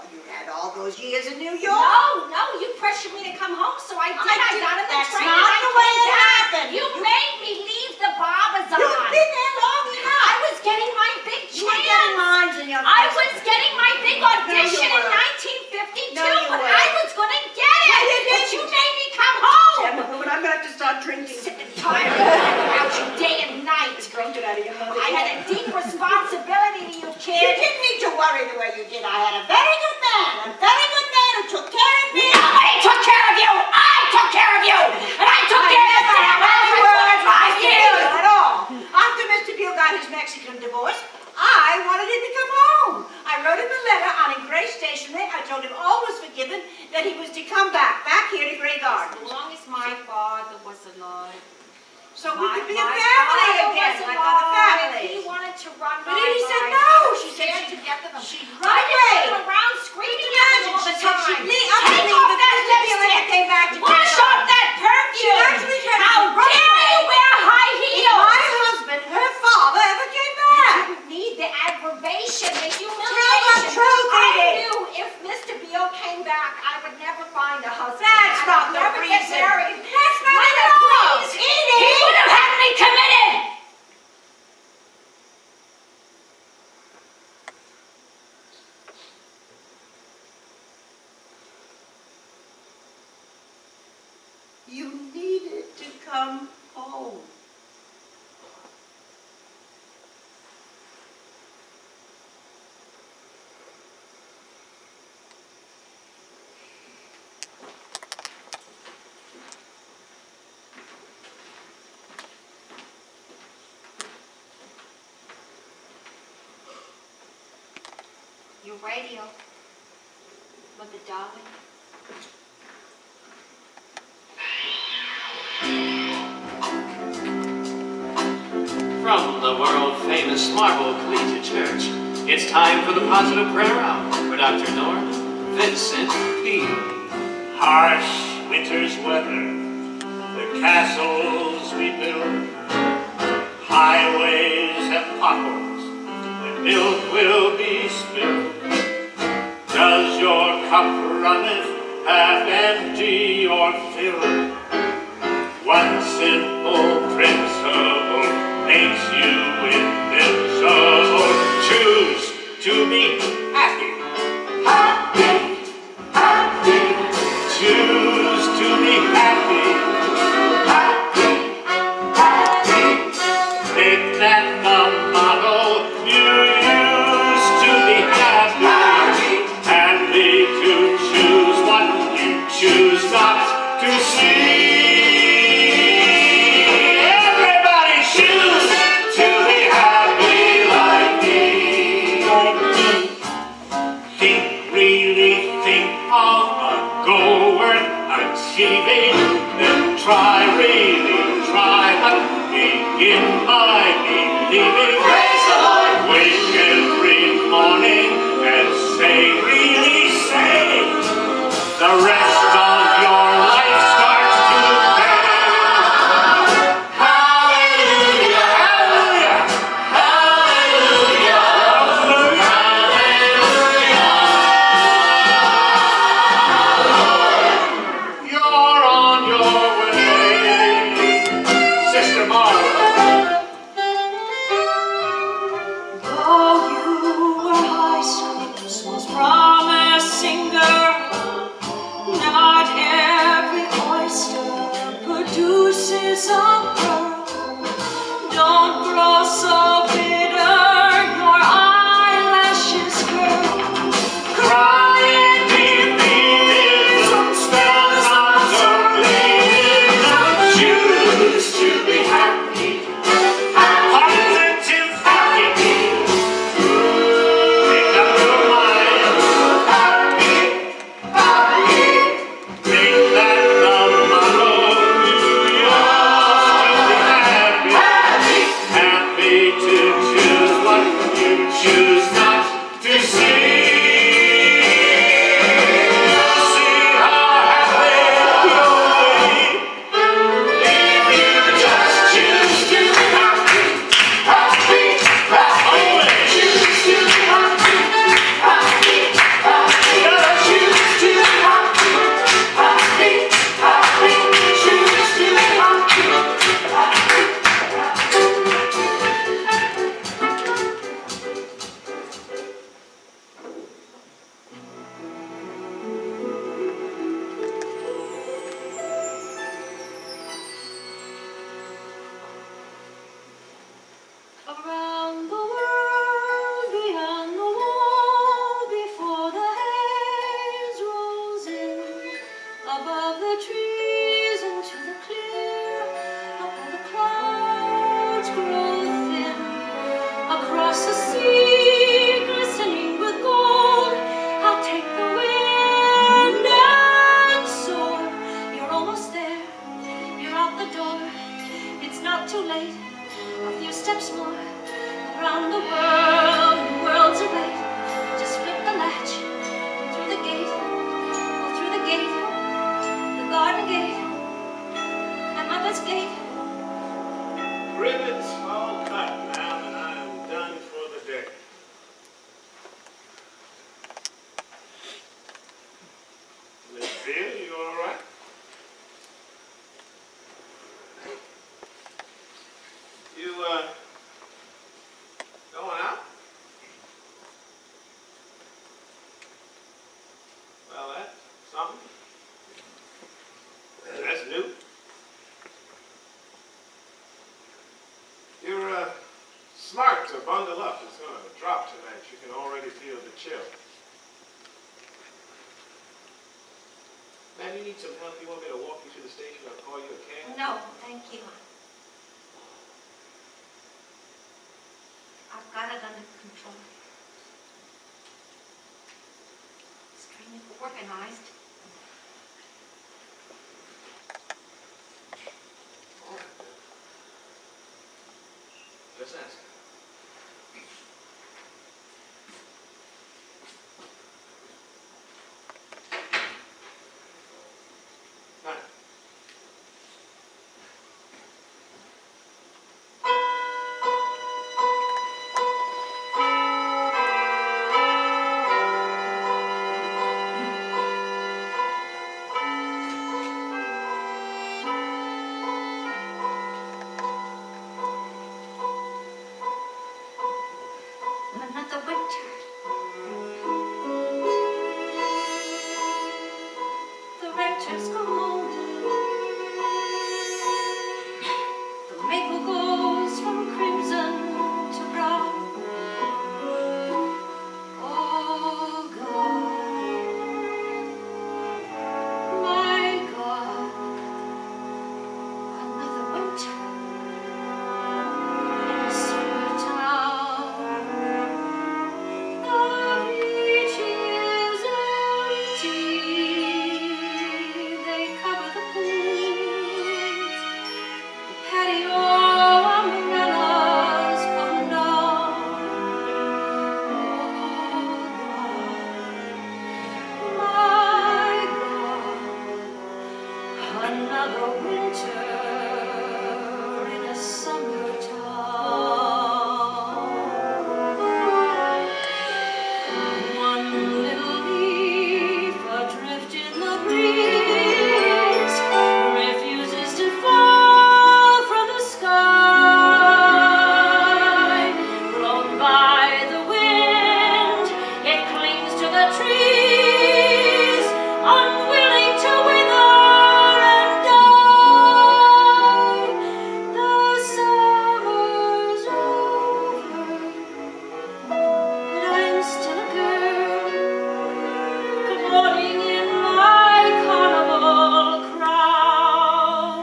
You had all those years in New York.
No, you pressured me to come home, so I did. I
did-
got in the
that's
train
not
and I
the way
came
it
back.
happened.
You made me leave the barbers on.
You've been there long enough.
I was getting my big
You were getting
chance.
lines in your
I
face.
was getting my big audition in
weren't.
1952,
No, you
but
weren't.
I was going to get it.
No, you
But you
didn't.
made me come home.
Damn it, woman, I'm gonna have to start drinking.
Sick and tired of hearing about you day and night.
Drunk it out of your mother.
I had a deep responsibility to you, kid.
You didn't need to worry the way you did. I had a very good man who took care of me.
Nobody took care of you. I took care of you, and I took care of this damn house for 25 years.
At all. After Mr. Beale got his Mexican divorce, I wanted him to come home. I wrote him a letter on engraved stationery. I told him all was forgiven, that he was to come back here to Grey Gardens.
As long as my father was alive.
So we could be a
My
family
father
again,
was
like other
alive.
families.
He wanted to run
But
my
Edie said
life.
no.
I was
She said
scared
she'd-
to get them.
she'd
I
run
didn't
away.
run around screaming
Imagine,
at them all
she
the
said
time.
she'd leave
Take off that
Mr. Beale and I came back
lipstick.
to
Wash
Grey
off that
She
perfume.
actually tried to
How
run
dare
away.
you wear high
If
heels?
my husband, her father, ever came
I
back.
didn't need the aggravation, the
Truth,
humiliation.
truth,
I
Edie.
knew if Mr. Beale came back, I would never find a husband.
That's
I
not
would
the
never get
reason.
married.
That's not
Mother,
at all.
please.
Edie.
He would have had me committed.
You needed to come home.
Your radio. Mother, darling.
From the world-famous Marble Collegiate Church, it's time for the Positive Prayer Hour for Dr. Norm Vincent Peale.
Harsh winter's weather, the castles we build, highways have potholes, and milk will be spilled. Does your cup runneth half empty or filled? One simple principle makes you invincible. Choose to be happy. Happy. Happy. Choose to be happy. Happy. Happy. Make that the motto you use to be happy. Happy to choose what you choose not to see. Then try, really try, but begin by believing. Praise the Lord. Wake every morning and say, really say, the rest of your life starts today. Hallelujah, hallelujah, hallelujah, hallelujah. You're on your way, Sister Martha.
Though you were high school's most promising girl, not every oyster produces a pearl. Don't grow so bitter, your eyelashes curl. Crying defeated, some spells are bleeding.
Choose to be happy. Positive happy. Make up your mind. Happy, happy. Make that the motto. You used to be happy. Happy to choose what you choose not to see. See how happy you'll be if you just choose to be happy. Happy, happy. Choose to be happy. Happy, happy. Gotta choose to be happy. Happy, happy. Choose to be happy.
Around the world, beyond the wall, before the haze rolls in, above the trees into the clear, up where the clouds grow thin, across the sea glistening with gold, I'll take the wind and soar. You're almost there, you're out the door, it's not too late. A few steps more, around the world's away. Just flip the latch, through the gate, oh, through the gate, the garden gate, and mother's gate.
Ribbons all cut, ma'am, and I am done for the day. Miss Beale, you all right? You, going out? Well, that's something. That's new. You're, smart to bundle up. It's gonna drop tonight. You can already feel the chill. Ma'am, you need some help? You want me to walk you to the station or call you a cab?
No, thank you. I've got it under control. Extremely organized.
Just
Just ask.
Hi.
Another winter. The renters go home. The maple goes from crimson to brown. Oh God, my God, another winter in a summer town. The beach is empty. They cover the pools. The patio umbrellas come down. Oh God, my God, another winter in a summer town. One little leaf adrift in the breeze refuses to fall from the sky. Blown by the wind, it clings to the trees, unwilling to wither and die. The summer's over, but I'm still a girl, cavorting in my carnival crown.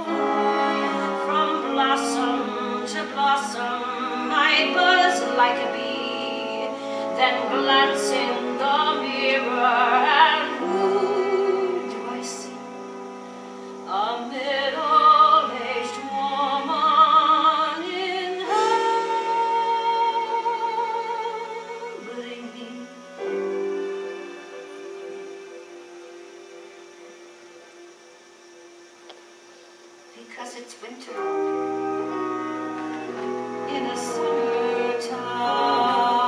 From blossom to blossom, I buzz like a bee, then glance in the mirror, and who do I see? A middle-aged woman inhabiting me. Because it's winter in a summer town.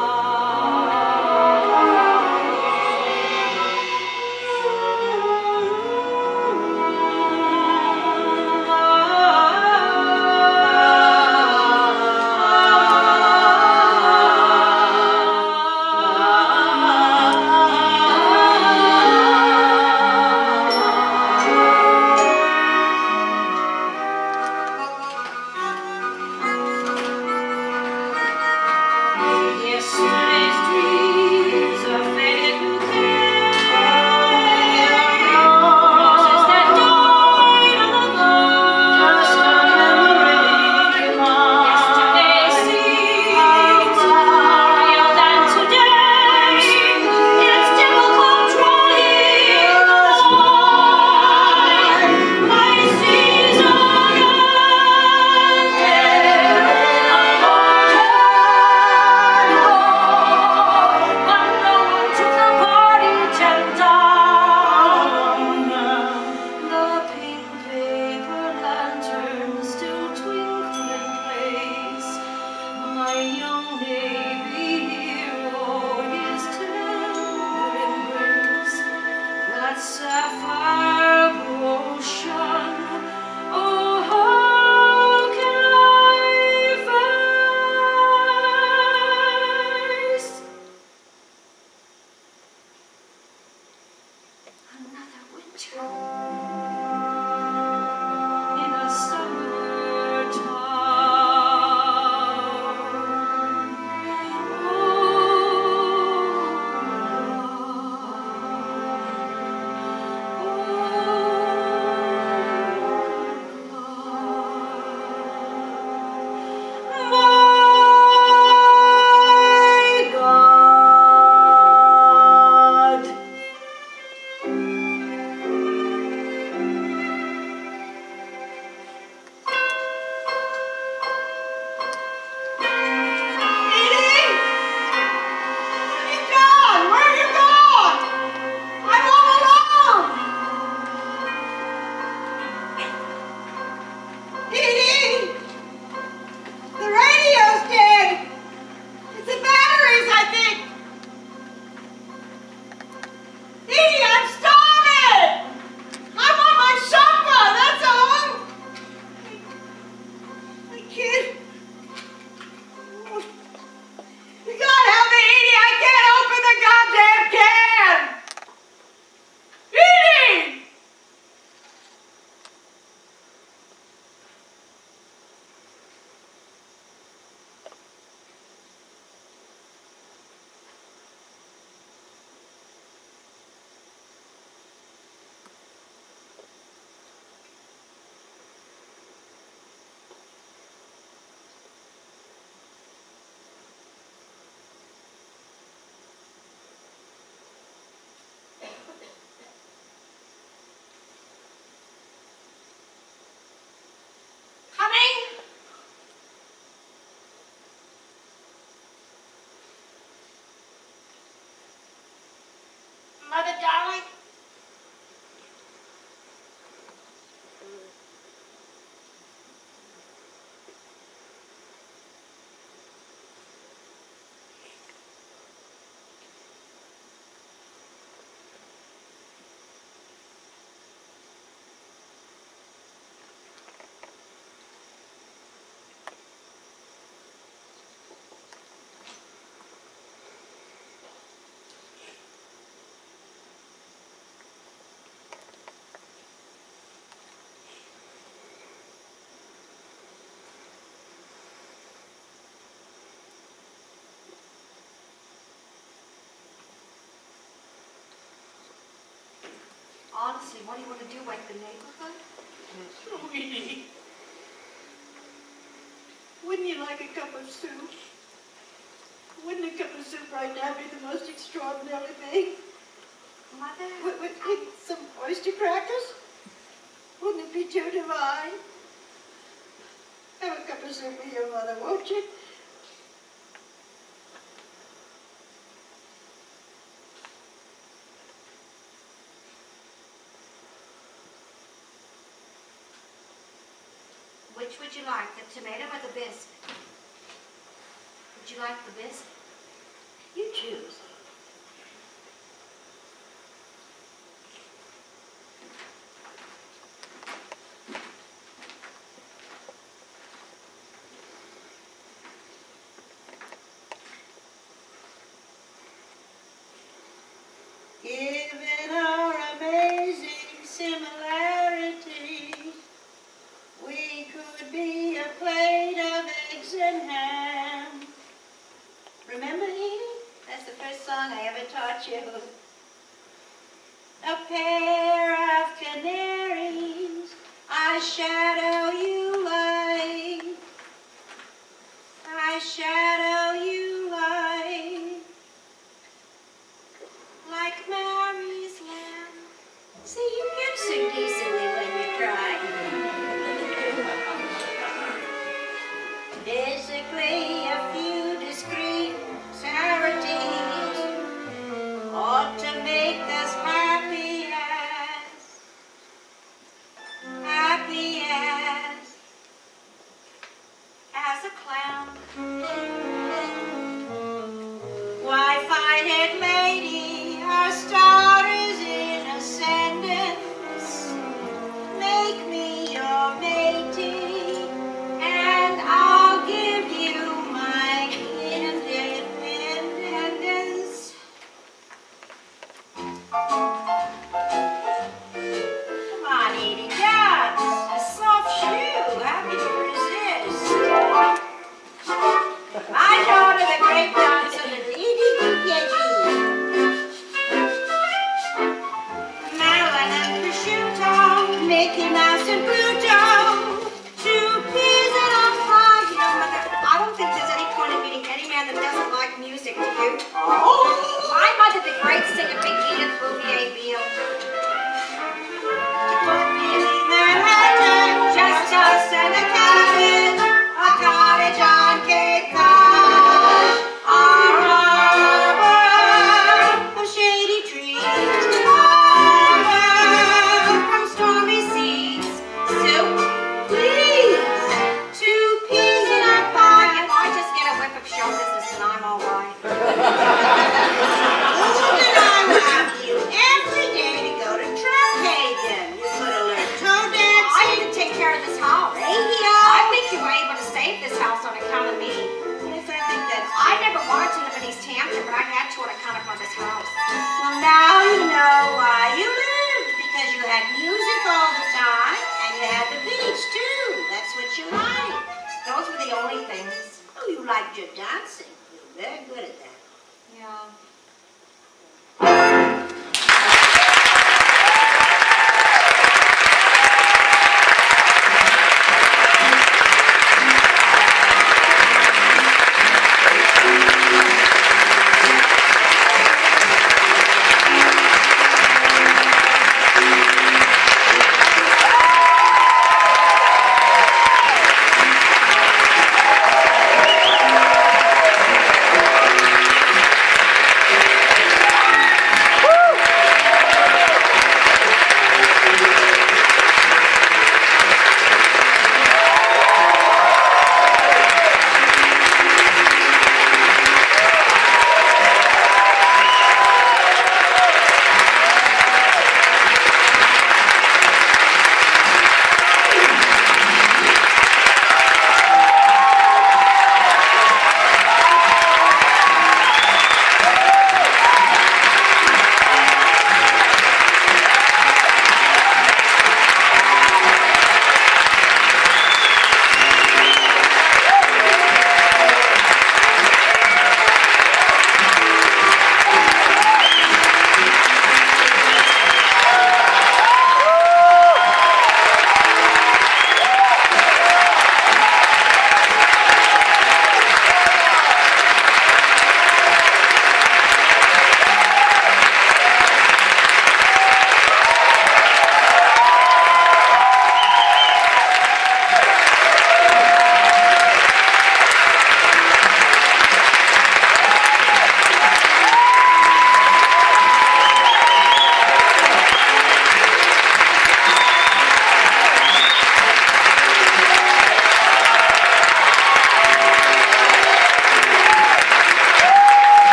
What do you want to do, like the neighborhood?
Oh, Edie. Wouldn't you like a cup of soup? Wouldn't a cup of soup right now be the most extraordinary thing?
Mother?
With some oyster crackers? Wouldn't it be too divine? Have a cup of soup with your mother, won't you?
Which would you like, the tomato or the bisque? Would you like the bisque?
You choose. Given our amazing similarities, we could be a plate of eggs and ham. Remember, Edie? That's the first song I ever taught you. A pair of canaries I shadow you like. I shadow you like Mary's lamb. See, you can sing decently when you cry. Basically, a few discreet charities ought to make us happy as a clown. Why, fine it, lady, our star is in ascendance. Make me your matey, and I'll give you my independence. Come on, Edie, dance. A soft shoe, how can you resist? My daughter, the great dancer, Edie Bucchietti. Marilyn and prosciutto, Mickey Mouse and Pluto, 2 peas in a pie. You know, Mother, I don't think there's any point in meeting any man that doesn't like music, do you?
Oh! My mother, the great singer, Big Edith Bouvier Beale.
But Billy Manhattan,
Just us and a cabin,
a cottage on Cape Cod, our harbor of shady trees, harbor from stormy seas. Soup, please, 2 peas in a pie.
If I just get a whiff of show business, then I'm all right.
Wouldn't I have you every day to go to Trumhaven? You could have learned toe
I
dancing,
need to take care of this house.
radio.
I think you were able to save this house on account of me.
Yes, I think that's
I never wanted to live in East Hampton, but I had to on account of Mother's house.
Well, now you know why you lived, because you had music all the time, and you had the beach, too. That's what you liked.
Those were the only things.
Oh, you liked your dancing. You were very good at that.
Yeah.